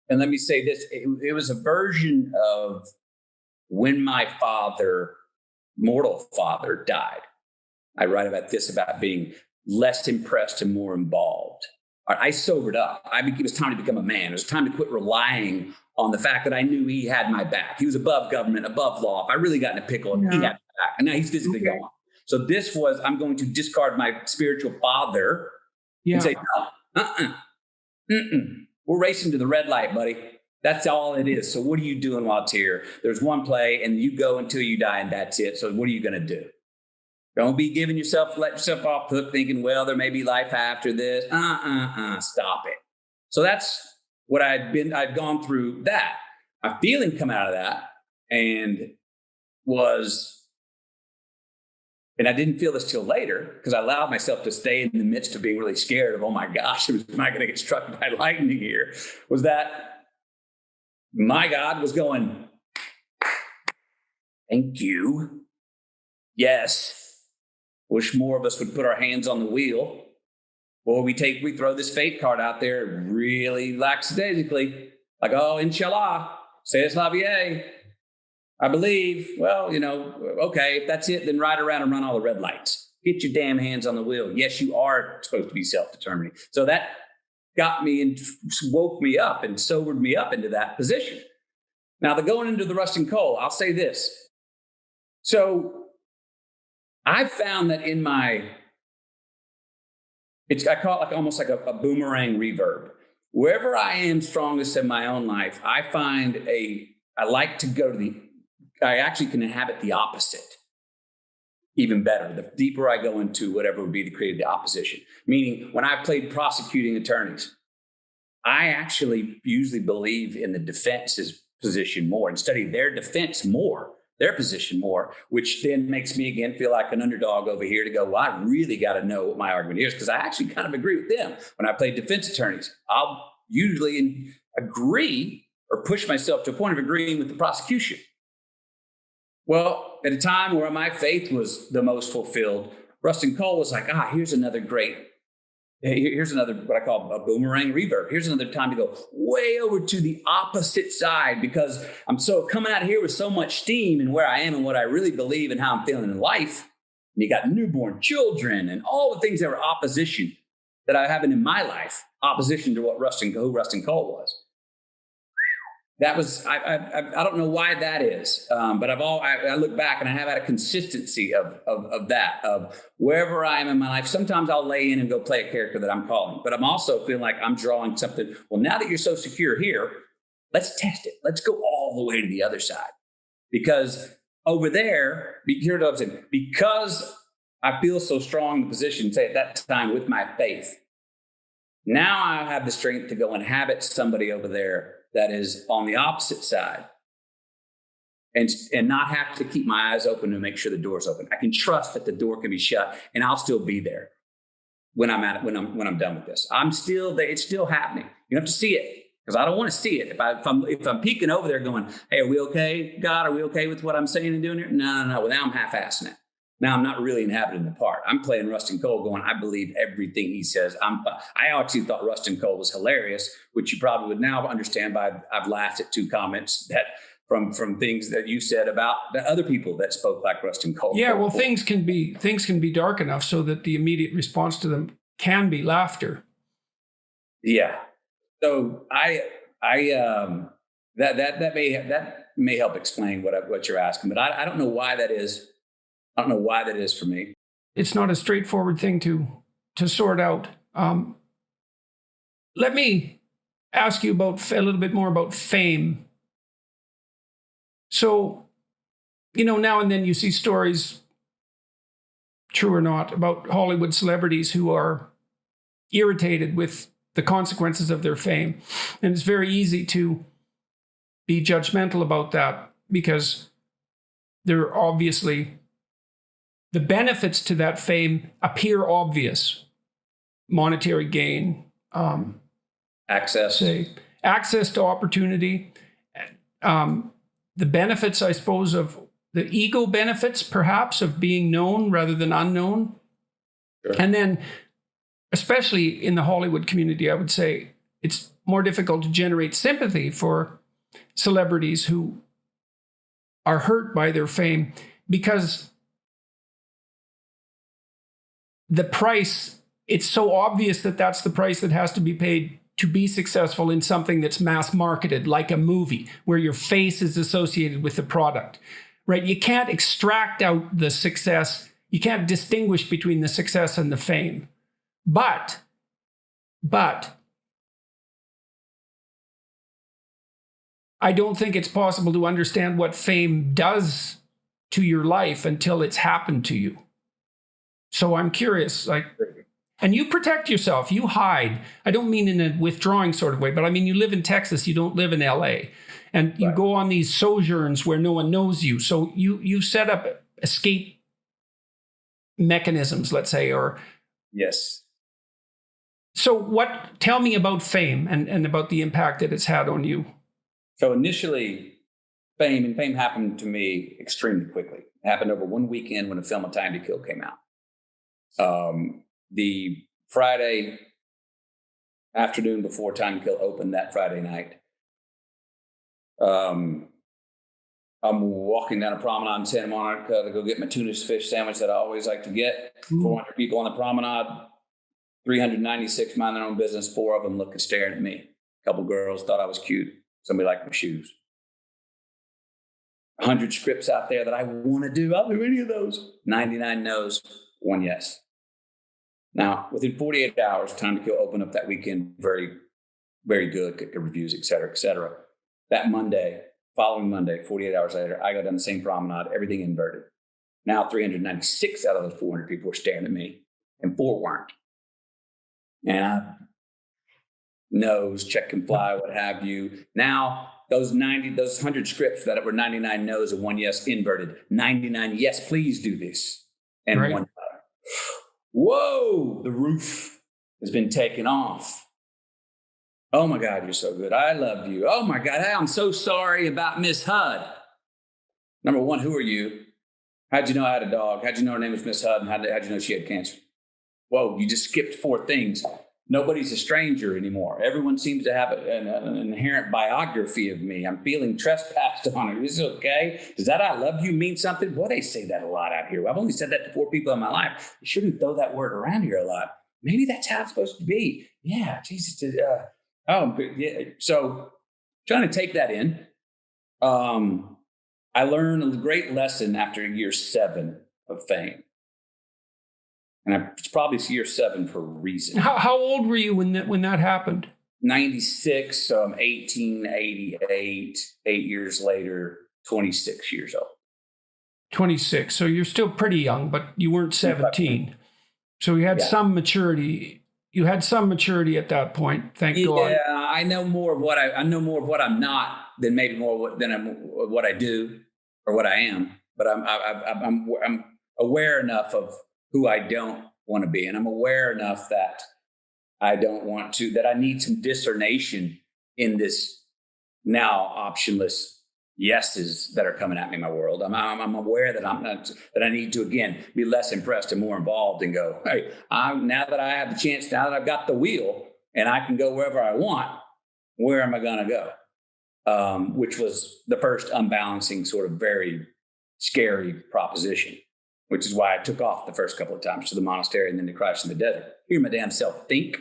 B: And let me say this, it was a version of when my mortal father died. I write about this, about being less impressed and more involved. I sobered up. It was time to become a man. It was time to quit relying on the fact that I knew he had my back. He was above government, above law. If I really got in a pickle, he had my back. And now he's physically gone. So this was, I'm going to discard my spiritual father and say, no, we're racing to the red light, buddy. That's all it is. So what are you doing while it's here? There's one play and you go until you die and that's it. So what are you going to do? Don't be let yourself off the hook thinking, well, there may be life after this. Stop it. So that's what I'd gone through that. My feeling come out of that and I didn't feel this till later because I allowed myself to stay in the midst of being really scared of, oh my gosh, am I going to get struck by lightning here? Was that my God was going, thank you. Yes. Wish more of us would put our hands on the wheel. Or we throw this fate card out there really lackadaisically, like, oh, inshallah, c'est la vie. I believe, well, okay, if that's it, then ride around and run all the red lights. Get your damn hands on the wheel. Yes, you are supposed to be self-determining. So that got me and woke me up and sobered me up into that position. Now, the going into the rusting coal, I'll say this. So I found that I call it almost like a boomerang reverb. Wherever I am strongest in my own life, I like to go to I actually can inhabit the opposite even better. The deeper I go into whatever would be to create the opposition. Meaning when I played prosecuting attorneys, I actually usually believe in the defense's position more and study their defense more, their position more, which then makes me again feel like an underdog over here to go, well, I really got to know what my argument is because I actually kind of agree with them. When I play defense attorneys, I'll usually agree or push myself to a point of agreeing with the prosecution. Well, at a time where my faith was the most fulfilled, Rustin Cole was like, here's another what I call a boomerang reverb. Here's another time to go way over to the opposite side because I'm so coming out here with so much steam and where I am and what I really believe and how I'm feeling in life. And you got newborn children and all the things that were opposition that I have in my life, opposition to who Rustin Cole was. That was, I don't know why that is, but I look back and I have had a consistency of that, of wherever I am in my life. Sometimes I'll lay in and go play a character that I'm calling, but I'm also feeling like I'm drawing something. Well, now that you're so secure here, let's test it. Let's go all the way to the other side. Because over there, here's what I'm saying, because I feel so strong in the position, say at that time with my faith, now I have the strength to go inhabit somebody over there that is on the opposite side and not have to keep my eyes open to make sure the door's open. I can trust that the door can be shut and I'll still be there when I'm done with this. I'm still there. It's still happening. You have to see it because I don't want to see it. If I'm peeking over there going, hey, are we okay? God, are we okay with what I'm saying and doing here? No. Well, now I'm half-assing it. Now I'm not really inhabiting the part. I'm playing Rustin Cole going, I believe everything he says. I actually thought Rustin Cole was hilarious, which you probably would now understand by I've laughed at 2 comments that from things that you said about the other people that spoke like Rustin Cole.
A: Yeah, well, things can be dark enough so that the immediate response to them can be laughter.
B: Yeah. So that may help explain what you're asking, but I don't know why that is. I don't know why that is for me.
A: It's not a straightforward thing to sort out. Let me ask you about a little bit more about fame. So, now and then you see stories, true or not, about Hollywood celebrities who are irritated with the consequences of their fame. And it's very easy to be judgmental about that because they're obviously, the benefits to that fame appear obvious. Monetary gain,
B: access
A: to opportunity, the benefits, I suppose, of the ego benefits, perhaps, of being known rather than unknown.
B: Sure.
A: And then, especially in the Hollywood community, I would say it's more difficult to generate sympathy for celebrities who are hurt by their fame because the price, it's so obvious that that's the price that has to be paid to be successful in something that's mass marketed, like a movie, where your face is associated with the product, right? You can't extract out the success. You can't distinguish between the success and the fame. But I don't think it's possible to understand what fame does to your life until it's happened to you. So I'm curious, and you protect yourself, you hide. I don't mean in a withdrawing sort of way, but I mean, you live in Texas, you don't live in LA. And you go on these sojourns where no one knows you. So you set up escape mechanisms, let's say, or...
B: Yes.
A: So tell me about fame and about the impact that it's had on you.
B: So initially, fame happened to me extremely quickly. It happened over one weekend when the film A Time to Kill came out. The Friday afternoon before Time to Kill opened that Friday night, I'm walking down a promenade in Santa Monica to go get my tuna fish sandwich that I always like to get. 400 people on the promenade, 396 mind their own business. 4 of them looking, staring at me. A couple girls thought I was cute. Somebody liked my shoes. 100 scripts out there that I want to do. I'll do any of those. 99 no's, 1 yes. Now, within 48 hours, Time to Kill opened up that weekend. Very, very good. Good reviews, et cetera, et cetera. That following Monday, 48 hours later, I go down the same promenade, everything inverted. Now 396 out of those 400 people were staring at me, and 4 weren't. And no's, check and fly, what have you. Now, those 100 scripts that were 99 no's and 1 yes inverted. 99 yes, please do this. And 1 no. Whoa, the roof has been taken off. Oh my God, you're so good. I love you. Oh my God, I'm so sorry about Miss Hud. Number one, who are you? How'd you know I had a dog? How'd you know her name was Miss Hud? And how'd you know she had cancer? Whoa, you just skipped 4 things. Nobody's a stranger anymore. Everyone seems to have an inherent biography of me. I'm feeling trespassed on. Is this okay? Does that I love you mean something? Boy, they say that a lot out here. I've only said that to 4 people in my life. You shouldn't throw that word around here a lot. Maybe that's how it's supposed to be. Yeah, Jesus. Yeah. So trying to take that in, I learned a great lesson after year 7 of fame. And it's probably year 7 for a reason.
A: How old were you when that happened?
B: 96, so I'm 1888, 8 years later, 26 years old. 26.
A: So you're still pretty young, but you weren't 17. So you had some maturity. You had some maturity at that point, thank God.
B: Yeah, I know more of what I'm not than maybe more than what I do or what I am. But I'm aware enough of who I don't want to be. And I'm aware enough that I need some discernation in this now optionless yeses that are coming at me in my world. I'm aware that that I need to, again, be less impressed and more involved and go, hey, now that I have the chance, now that I've got the wheel and I can go wherever I want, where am I going to go? Which was the first unbalancing sort of very scary proposition, which is why I took off the first couple of times to the monastery and then to Christ in the desert. Hear my damn self think,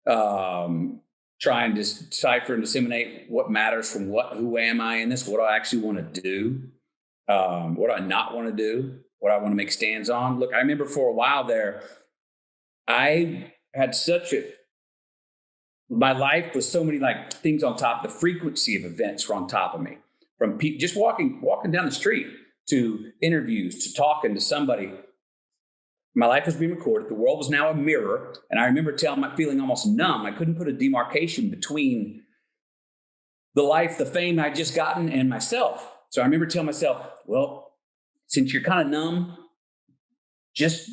B: try and decipher and disseminate what matters from who am I in this? What do I actually want to do? What do I not want to do? What do I want to make stands on? Look, I remember for a while there, I had my life was so many like things on top. The frequency of events were on top of me, from just walking down the street to interviews to talking to somebody. My life was being recorded. The world was now a mirror. And I remember feeling almost numb. I couldn't put a demarcation between the life, the fame I'd just gotten and myself. So I remember telling myself, well, since you're kind of numb,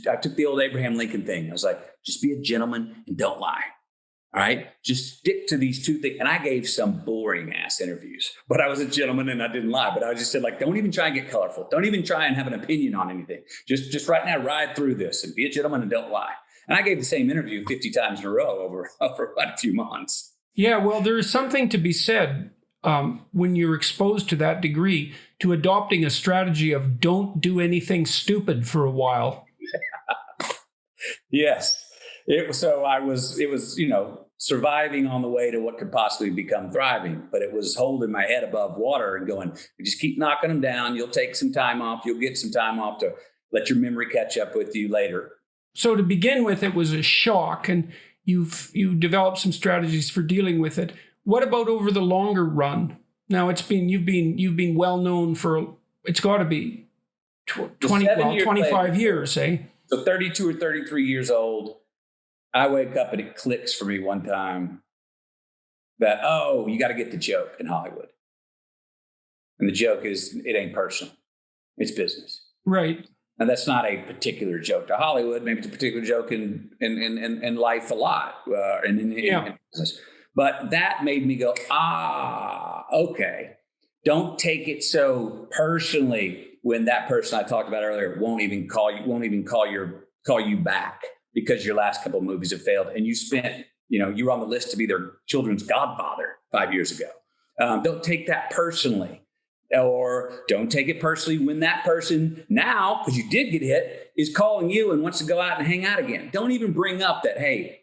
B: I took the old Abraham Lincoln thing. I was like, just be a gentleman and don't lie. All right, just stick to these two things. And I gave some boring ass interviews, but I was a gentleman and I didn't lie. But I just said, like, don't even try and get colorful. Don't even try and have an opinion on anything. Just right now, ride through this and be a gentleman and don't lie. And I gave the same interview 50 times in a row over quite a few months.
A: Yeah, well, there is something to be said when you're exposed to that degree to adopting a strategy of don't do anything stupid for a while.
B: Yes. It was, surviving on the way to what could possibly become thriving, but it was holding my head above water and going, just keep knocking them down. You'll take some time off. You'll get some time off to let your memory catch up with you later.
A: So to begin with, it was a shock and you developed some strategies for dealing with it. What about over the longer run? Now you've been well known for, it's got to be 25 years, eh?
B: So 32 or 33 years old. I wake up and it clicks for me one time that, you got to get the joke in Hollywood. And the joke is, it ain't personal. It's business.
A: Right.
B: And that's not a particular joke to Hollywood. Maybe it's a particular joke in life a lot, in business. But that made me go, okay. Don't take it so personally when that person I talked about earlier won't even call you back. Because your last couple of movies have failed and you spent, you were on the list to be their children's godfather 5 years ago. Don't take that personally, or don't take it personally when that person now, because you did get hit, is calling you and wants to go out and hang out again. Don't even bring up that, hey,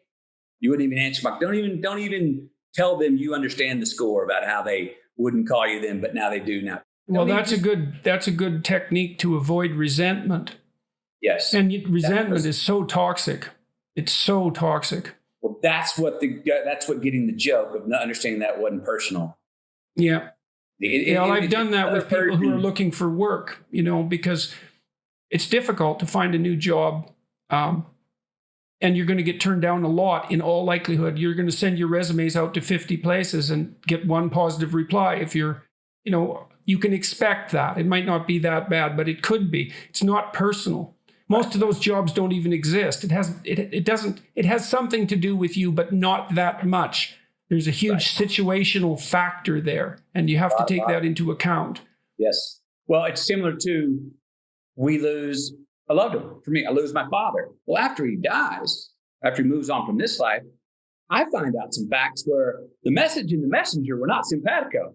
B: you wouldn't even answer my, don't even tell them you understand the score about how they wouldn't call you then, but now they do now.
A: Well, that's a good technique to avoid resentment.
B: Yes.
A: And resentment is so toxic. It's so toxic.
B: Well, that's what getting the joke of not understanding that wasn't personal.
A: Yeah. I've done that with people who are looking for work, because it's difficult to find a new job. And you're going to get turned down a lot in all likelihood. You're going to send your resumes out to 50 places and get one positive reply. If you're, you can expect that. It might not be that bad, but it could be. It's not personal. Most of those jobs don't even exist. It has something to do with you, but not that much. There's a huge situational factor there, and you have to take that into account.
B: Yes. Well, it's similar to we lose a loved one. For me, I lose my father. Well, after he dies, after he moves on from this life, I find out some facts where the message and the messenger were not simpatico.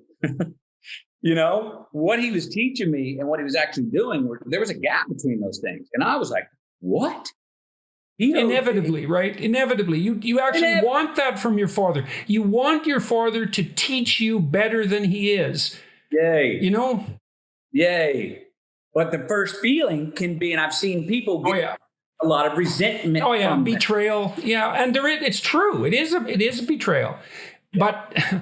B: What he was teaching me and what he was actually doing, there was a gap between those things. And I was like, what?
A: Inevitably, right? Inevitably. You actually want that from your father. You want your father to teach you better than he is.
B: Yay.
A: Yay.
B: But the first feeling can be, and I've seen people get a lot of resentment.
A: Oh, yeah. Betrayal. That. Yeah. And it's true. It is a betrayal. Yeah.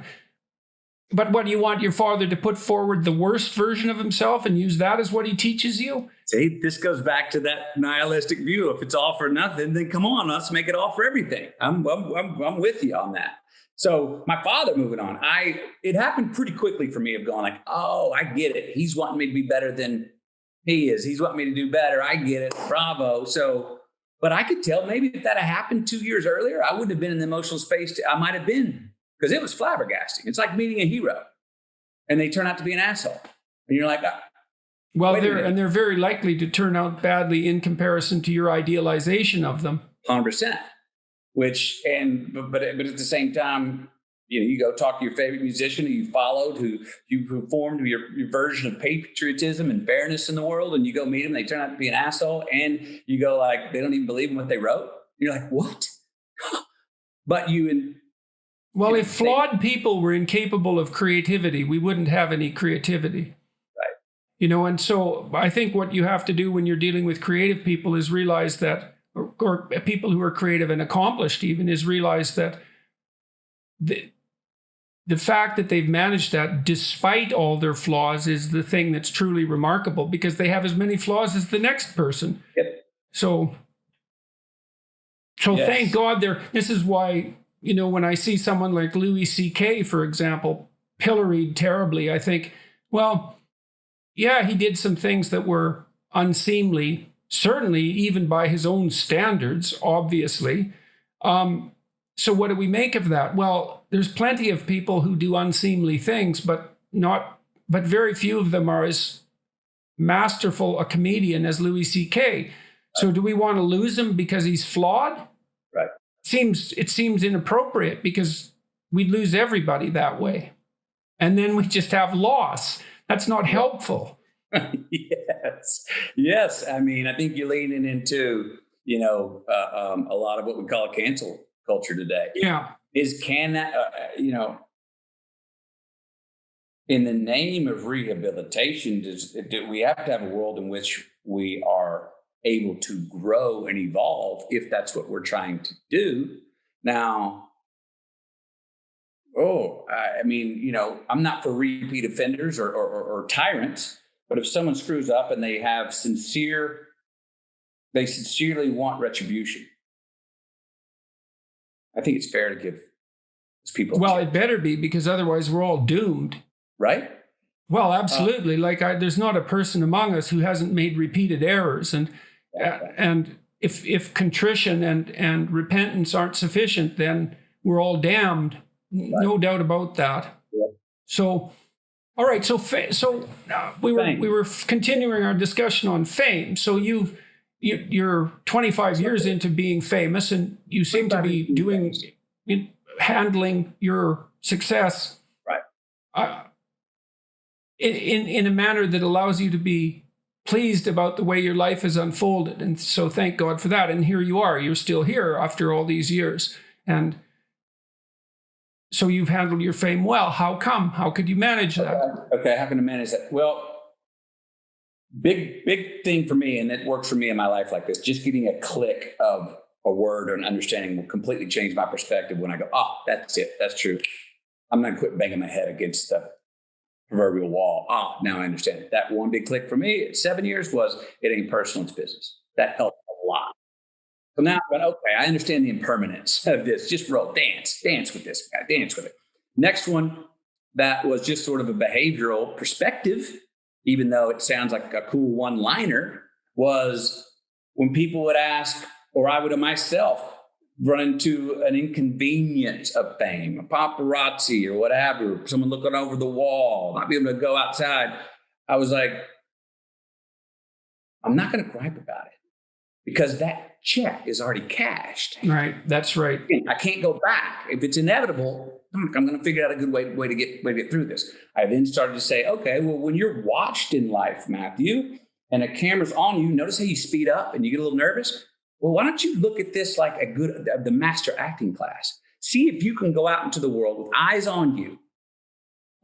A: But what, you want your father to put forward the worst version of himself and use that as what he teaches you?
B: See, this goes back to that nihilistic view. If it's all for nothing, then come on, let's make it all for everything. I'm with you on that. So my father moving on, it happened pretty quickly for me of going like, oh, I get it. He's wanting me to be better than he is. He's wanting me to do better. I get it. Bravo. So, but I could tell maybe if that had happened 2 years earlier, I wouldn't have been in the emotional space. I might have been. Because it was flabbergasting. It's like meeting a hero. and they turn out to be an asshole. And you're like,
A: well, they're very likely to turn out badly in comparison to your idealization of them.
B: 100%. But at the same time, you go talk to your favorite musician who you followed, who formed your version of patriotism and fairness in the world, and you go meet them, they turn out to be an asshole, and you go like, they don't even believe in what they wrote. You're like, what? But
A: if flawed people were incapable of creativity, we wouldn't have any creativity. Right. And so I think what you have to do when you're dealing with creative people is realize that, or people who are creative and accomplished even, is realize that the fact that they've managed that despite all their flaws is the thing that's truly remarkable, because they have as many flaws as the next person.
B: Yep.
A: So yes. Thank God this is why, when I see someone like Louis C.K., for example, pilloried terribly, I think, well, yeah, he did some things that were unseemly, certainly even by his own standards, obviously. So what do we make of that? Well, there's plenty of people who do unseemly things, but very few of them are as masterful a comedian as Louis C.K. So do we want to lose him because he's flawed?
B: Right.
A: It seems inappropriate, because we'd lose everybody that way. And then we just have loss. That's not helpful.
B: Yes. I mean, I think you're leaning into, a lot of what we call cancel culture today.
A: Yeah.
B: In the name of rehabilitation, do we have to have a world in which we are able to grow and evolve, if that's what we're trying to do? Now, I'm not for repeat offenders or tyrants, but if someone screws up and they sincerely want retribution, I think it's fair to give those people.
A: Well, it better be, because otherwise we're all doomed.
B: Right?
A: Well, absolutely. There's not a person among us who hasn't made repeated errors, and if contrition and repentance aren't sufficient, then we're all damned. Right. No doubt about that. Yep. So, all right. So we were continuing our discussion on fame. So you're 25 years into being famous, and you seem to be handling your success,
B: right,
A: in a manner that allows you to be pleased about the way your life has unfolded. And so thank God for that. And here you are. You're still here after all these years. And so you've handled your fame well. How come? How could you manage that?
B: Okay, how can I manage that? Well, big thing for me, and it works for me in my life like this, just getting a click of a word or an understanding will completely change my perspective when I go, that's it. That's true. I'm going to quit banging my head against the proverbial wall. Now I understand. That one big click for me at 7 years was, it ain't personal, it's business. That helped a lot. So now I went, okay, I understand the impermanence of this. Just roll, dance with this guy, dance with it. Next one, that was just sort of a behavioral perspective, even though it sounds like a cool one-liner, was when people would ask, or I would have myself run into an inconvenience of fame, a paparazzi or whatever, someone looking over the wall, not be able to go outside. I was like, I'm not going to gripe about it, because that check is already cashed.
A: Right. That's right.
B: I can't go back. If it's inevitable, I'm going to figure out a good way to get through this. I then started to say, okay, well, when you're watched in life, Matthew, and a camera's on you, notice how you speed up and you get a little nervous? Well, why don't you look at this like the master acting class? See if you can go out into the world with eyes on you,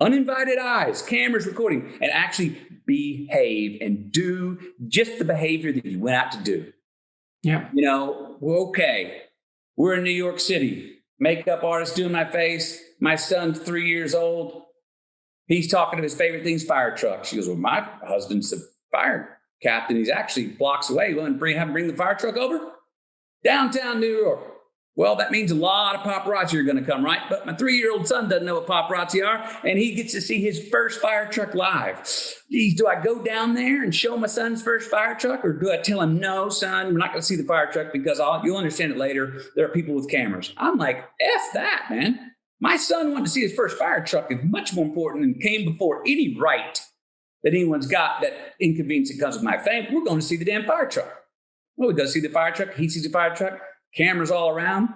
B: uninvited eyes, cameras recording, and actually behave and do just the behavior that you went out to do.
A: Yeah.
B: Okay, we're in New York City, makeup artist doing my face. My son's 3 years old. He's talking to his favorite thing's fire truck. She goes, well, my husband's a fire captain. He's actually blocks away. You want to have him bring the fire truck over? Downtown New York. Well, that means a lot of paparazzi are going to come, right? But my 3-year-old son doesn't know what paparazzi are, and he gets to see his first fire truck live. Geez, do I go down there and show my son's first fire truck, or do I tell him, no, son, we're not going to see the fire truck because you'll understand it later. There are people with cameras. I'm like, F that, man. My son wanted to see his first fire truck is much more important and came before any right that anyone's got, that inconvenience that comes with my fame. We're going to see the damn fire truck. Well, he does see the fire truck. He sees the fire truck. Cameras all around.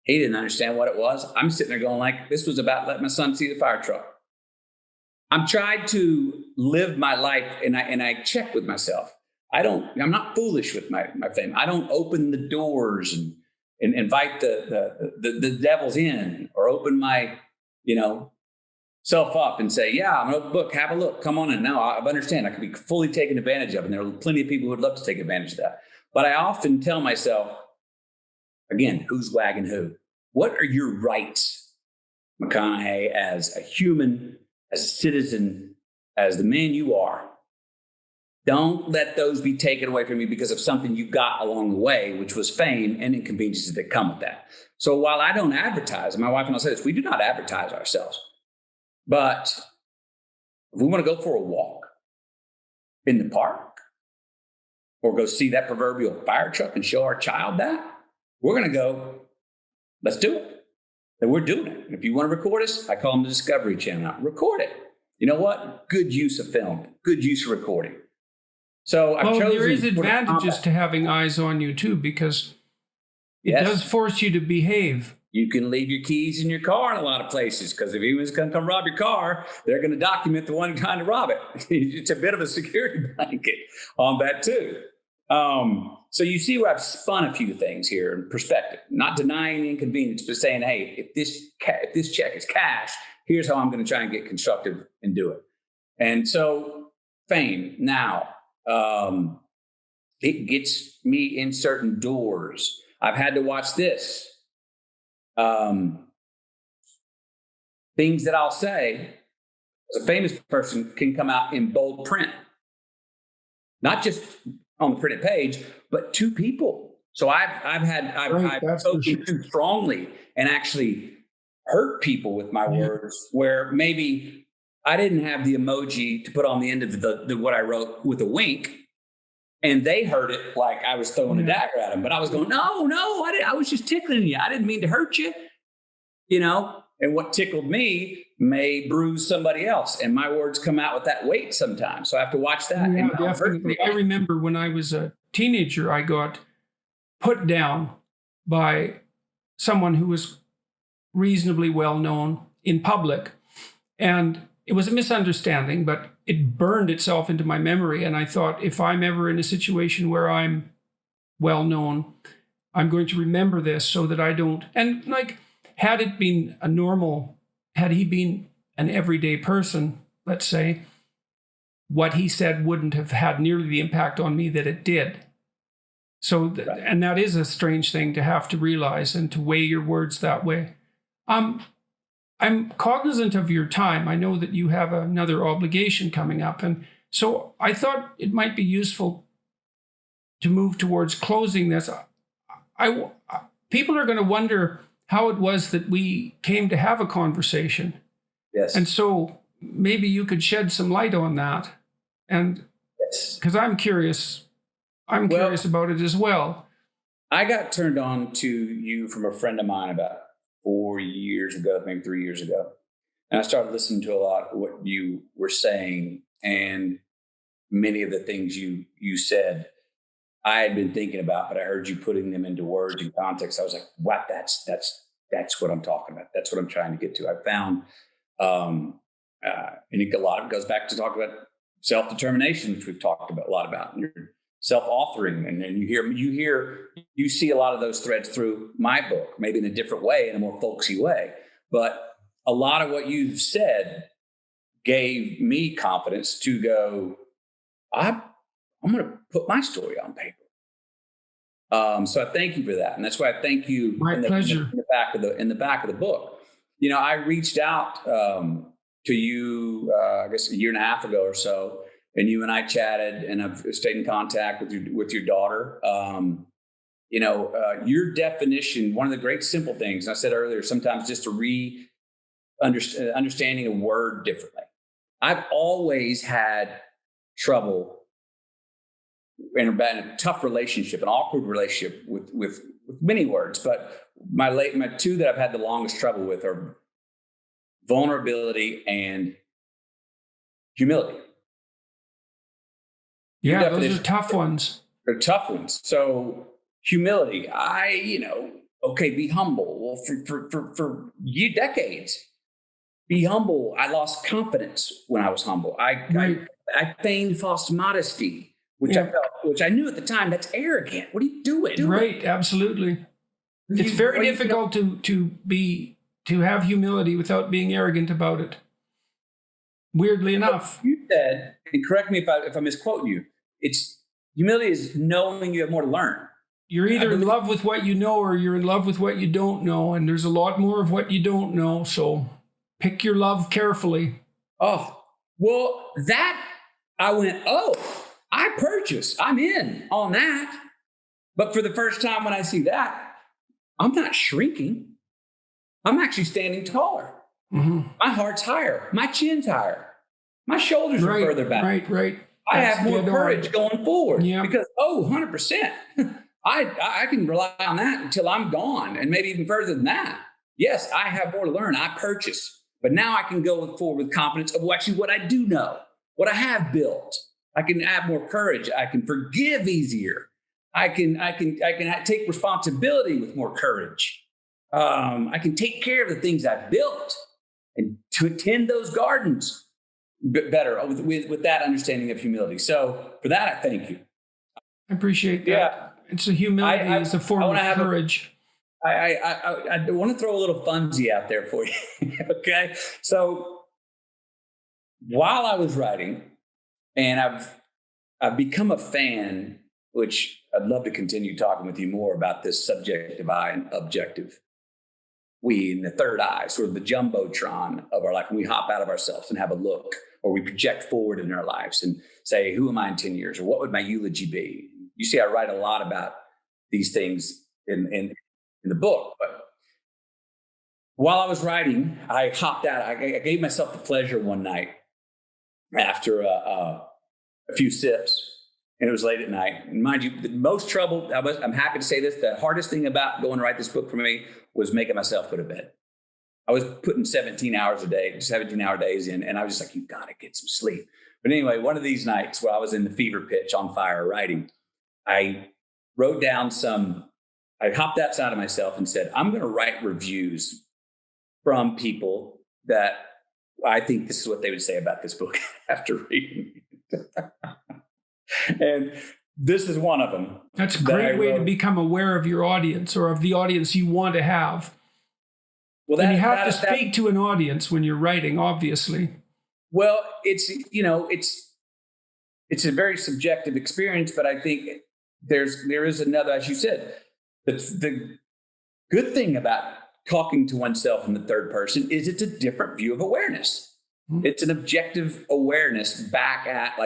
B: He didn't understand what it was. I'm sitting there going like, this was about letting my son see the fire truck. I'm trying to live my life, and I check with myself. I'm not foolish with my fame. I don't open the doors and invite the devils in, or open my, self up and say, yeah, I'm an open book, have a look, come on in. No, I understand. I could be fully taken advantage of. And there are plenty of people who would love to take advantage of that. But I often tell myself, again, who's wagging who? What are your rights, McConaughey, as a human, as a citizen, as the man you are? Don't let those be taken away from you because of something you got along the way, which was fame and inconveniences that come with that. So while I don't advertise, my wife and I say this, we do not advertise ourselves. But if we want to go for a walk in the park, or go see that proverbial fire truck and show our child that, we're going to go, let's do it. And we're doing it. And if you want to record us, I call them the Discovery Channel. Record it. You know what? Good use of film, good use of recording. So
A: there is advantages to having eyes on you too, because it does force you to behave.
B: You can leave your keys in your car in a lot of places, because if anyone's going to come rob your car, they're going to document the one trying to rob it. It's a bit of a security blanket on that too. So you see where I've spun a few things here in perspective, not denying the inconvenience, but saying, hey, if this check is cash, here's how I'm going to try and get constructive and do it. And so fame now, it gets me in certain doors. I've had to watch this. Things that I'll say as a famous person can come out in bold print, not just on the printed page, but to people. So I've spoken too strongly and actually hurt people with my words, where maybe I didn't have the emoji to put on the end of the what I wrote with a wink, and they heard it like I was throwing a dagger at them. But I was going, no, I was just tickling you. I didn't mean to hurt you, And what tickled me may bruise somebody else, and my words come out with that weight sometimes. So I have to watch that.
A: Yeah, definitely. I remember when I was a teenager, I got put down by someone who was reasonably well known in public, and it was a misunderstanding, but it burned itself into my memory. And I thought, if I'm ever in a situation where I'm well known, I'm going to remember this so that I don't. And had he been an everyday person, let's say, what he said wouldn't have had nearly the impact on me that it did. So, and that is a strange thing to have to realize and to weigh your words that way. I'm cognizant of your time. I know that you have another obligation coming up. And so I thought it might be useful to move towards closing this. People are going to wonder how it was that we came to have a conversation.
B: Yes.
A: And so maybe you could shed some light on that. And because I'm curious about it as well.
B: I got turned on to you from a friend of mine about 4 years ago, maybe 3 years ago. And I started listening to a lot of what you were saying, and many of the things you said I had been thinking about, but I heard you putting them into words and context. I was like, wow, that's what I'm talking about. That's what I'm trying to get to. I found, and a lot of it goes back to talk about self-determination, which we've talked about a lot about, and self-authoring. And then you see a lot of those threads through my book, maybe in a different way, in a more folksy way. But a lot of what you've said gave me confidence to go, I'm going to put my story on paper. So I thank you for that. And that's why I thank you.
A: My pleasure.
B: In the back of the book. I reached out to you, I guess a year and a half ago or so, and you and I chatted, and I've stayed in contact with your daughter. Your definition, one of the great simple things, I said earlier, sometimes just to understanding a word differently. I've always had trouble in a tough relationship, an awkward relationship with many words, but my two that I've had the longest trouble with are vulnerability, and humility.
A: Yeah, those are tough ones.
B: They're tough ones. So humility, be humble. Well, for decades, be humble. I lost confidence when I was humble. I feigned false modesty, which I knew at the time that's arrogant. What are you doing?
A: Right, absolutely. It's very difficult to have humility without being arrogant about it. Weirdly enough,
B: you said, and correct me if I misquote you. Humility is knowing you have more to learn.
A: You're either in love with what you know or you're in love with what you don't know, and there's a lot more of what you don't know. So pick your love carefully.
B: Oh, well, that I went, I purchase. I'm in on that. But for the first time when I see that, I'm not shrinking. I'm actually standing taller.
A: Mm-hmm.
B: My heart's higher. My chin's higher. My shoulders are further back.
A: Right.
B: I have more courage going forward because, 100%. I can rely on that until I'm gone and maybe even further than that. Yes, I have more to learn. I purchase. But now I can go forward with confidence of actually what I do know, what I have built. I can have more courage. I can forgive easier. I can take responsibility with more courage. I can take care of the things I've built and to attend those gardens better with that understanding of humility. So for that, I thank you.
A: I appreciate that. Yeah. It's a humility. It's a form of courage.
B: I want to throw a little funsy out there for you. Okay. So while I was writing, and I've become a fan, which I'd love to continue talking with you more about this subjective I and objective we in the third eye, sort of the jumbotron of our life. When we hop out of ourselves and have a look, or we project forward in our lives and say, who am I in 10 years? Or what would my eulogy be? You see, I write a lot about these things in the book. But while I was writing, I hopped out. I gave myself the pleasure one night after a few sips, and it was late at night. And mind you, the most trouble, I'm happy to say this, the hardest thing about going to write this book for me was making myself go to bed. I was putting 17-hour days in, and I was just like, you got to get some sleep. But anyway, one of these nights where I was in the fever pitch on fire writing, I wrote down I hopped outside of myself and said, I'm going to write reviews from people that I think this is what they would say about this book after reading it. And this is one of them.
A: That's a great way to become aware of your audience or of the audience you want to have. Well, and you have to speak to an audience when you're writing, obviously.
B: Well, it's a very subjective experience, but I think there is another, as you said, the good thing about talking to oneself in the third person is it's a different view of awareness. Mm-hmm. It's an objective awareness back at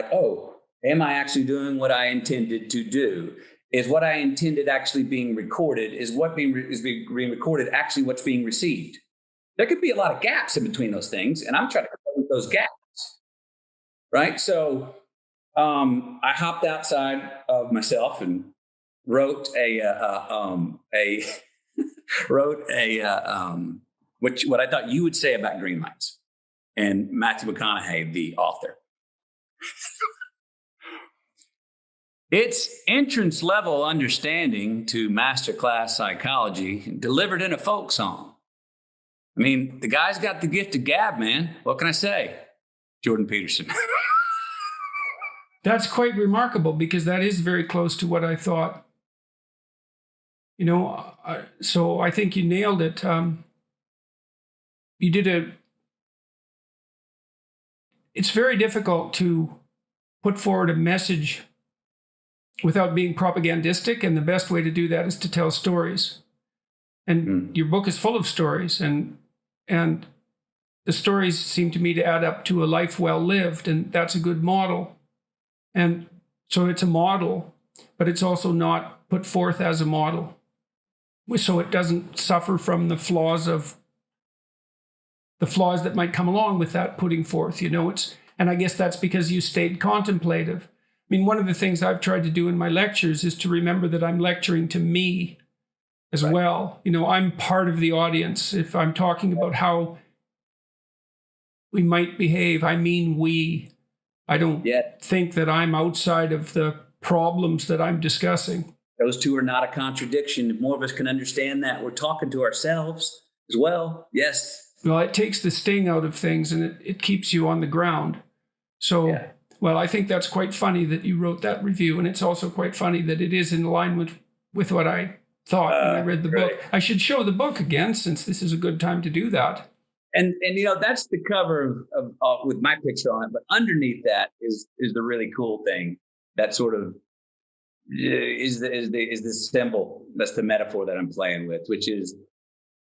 B: am I actually doing what I intended to do? Is what I intended actually being recorded? Is being recorded actually what's being received? There could be a lot of gaps in between those things, and I'm trying to close those gaps, right? So I hopped outside of myself and wrote what I thought you would say about green lights, and Matthew McConaughey, the author. It's entrance level understanding to masterclass psychology delivered in a folk song. I mean, the guy's got the gift of gab, man. What can I say? Jordan Peterson.
A: That's quite remarkable because that is very close to what I thought. So I think you nailed it. It's very difficult to put forward a message without being propagandistic, and the best way to do that is to tell stories. And your book is full of stories, and the stories seem to me to add up to a life well lived, and that's a good model. And so it's a model, but it's also not put forth as a model, so it doesn't suffer from the flaws that might come along with that putting forth. And I guess that's because you stayed contemplative. I mean, one of the things I've tried to do in my lectures is to remember that I'm lecturing to me as well. I'm part of the audience. If I'm talking about how we might behave. I mean, I don't think that I'm outside of the problems that I'm discussing.
B: Those two are not a contradiction. If more of us can understand that, we're talking to ourselves as well. Yes.
A: Well, it takes the sting out of things, and it keeps you on the ground. So, well, I think that's quite funny that you wrote that review, and it's also quite funny that it is in line with what I thought when I read the book. I should show the book again, since this is a good time to do that.
B: And that's the cover of with my picture on it, but underneath that is the really cool thing that sort of is the symbol. That's the metaphor that I'm playing with, which is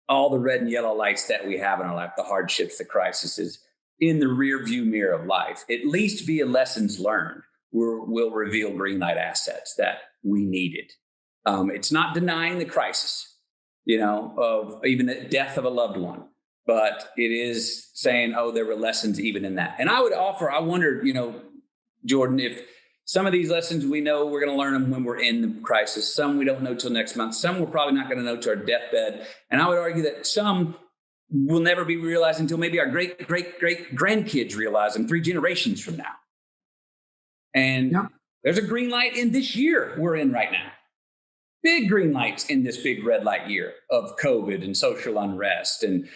B: all the red and yellow lights that we have in our life, the hardships, the crises, in the rear view mirror of life, at least via lessons learned, will reveal green light assets that we needed. It's not denying the crisis, of even the death of a loved one, but it is saying, oh, there were lessons even in that. And I would offer, I wondered, Jordan, if some of these lessons we know we're going to learn them when we're in the crisis. Some we don't know till next month. Some we're probably not going to know till our deathbed. And I would argue that some will never be realized until maybe our great grandkids realize them 3 generations from now. And there's a green light in this year we're in right now. Big green lights in this big red light year of COVID and social unrest and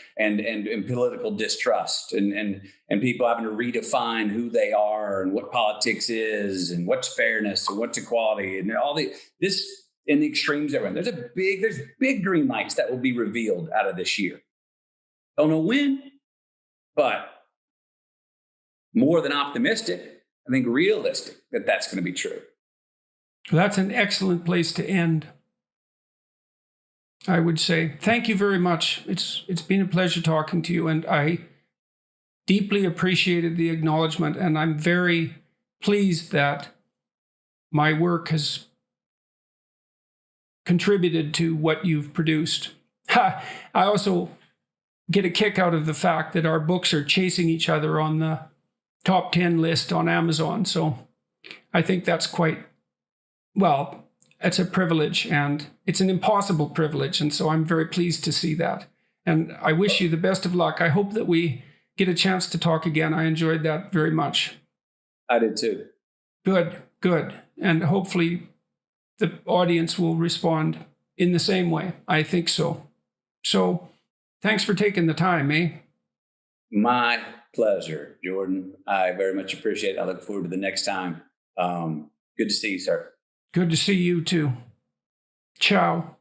B: political distrust and people having to redefine who they are and what politics is and what's fairness and what's equality and all this in the extremes everyone. There's big green lights that will be revealed out of this year. Don't know when, but more than optimistic, I think realistic that that's going to be true.
A: Well, that's an excellent place to end. I would say thank you very much. It's been a pleasure talking to you, and I deeply appreciated the acknowledgement, and I'm very pleased that my work has contributed to what you've produced. I also get a kick out of the fact that our books are chasing each other on the top 10 list on Amazon. So I think that's it's a privilege, and it's an impossible privilege. And so I'm very pleased to see that. And I wish you the best of luck. I hope that we get a chance to talk again. I enjoyed that very much.
B: I did too.
A: Good. And hopefully the audience will respond in the same way. I think so. So thanks for taking the time, eh?
B: My pleasure, Jordan. I very much appreciate it. I look forward to the next time. Good to see you, sir.
A: Good to see you too. Ciao.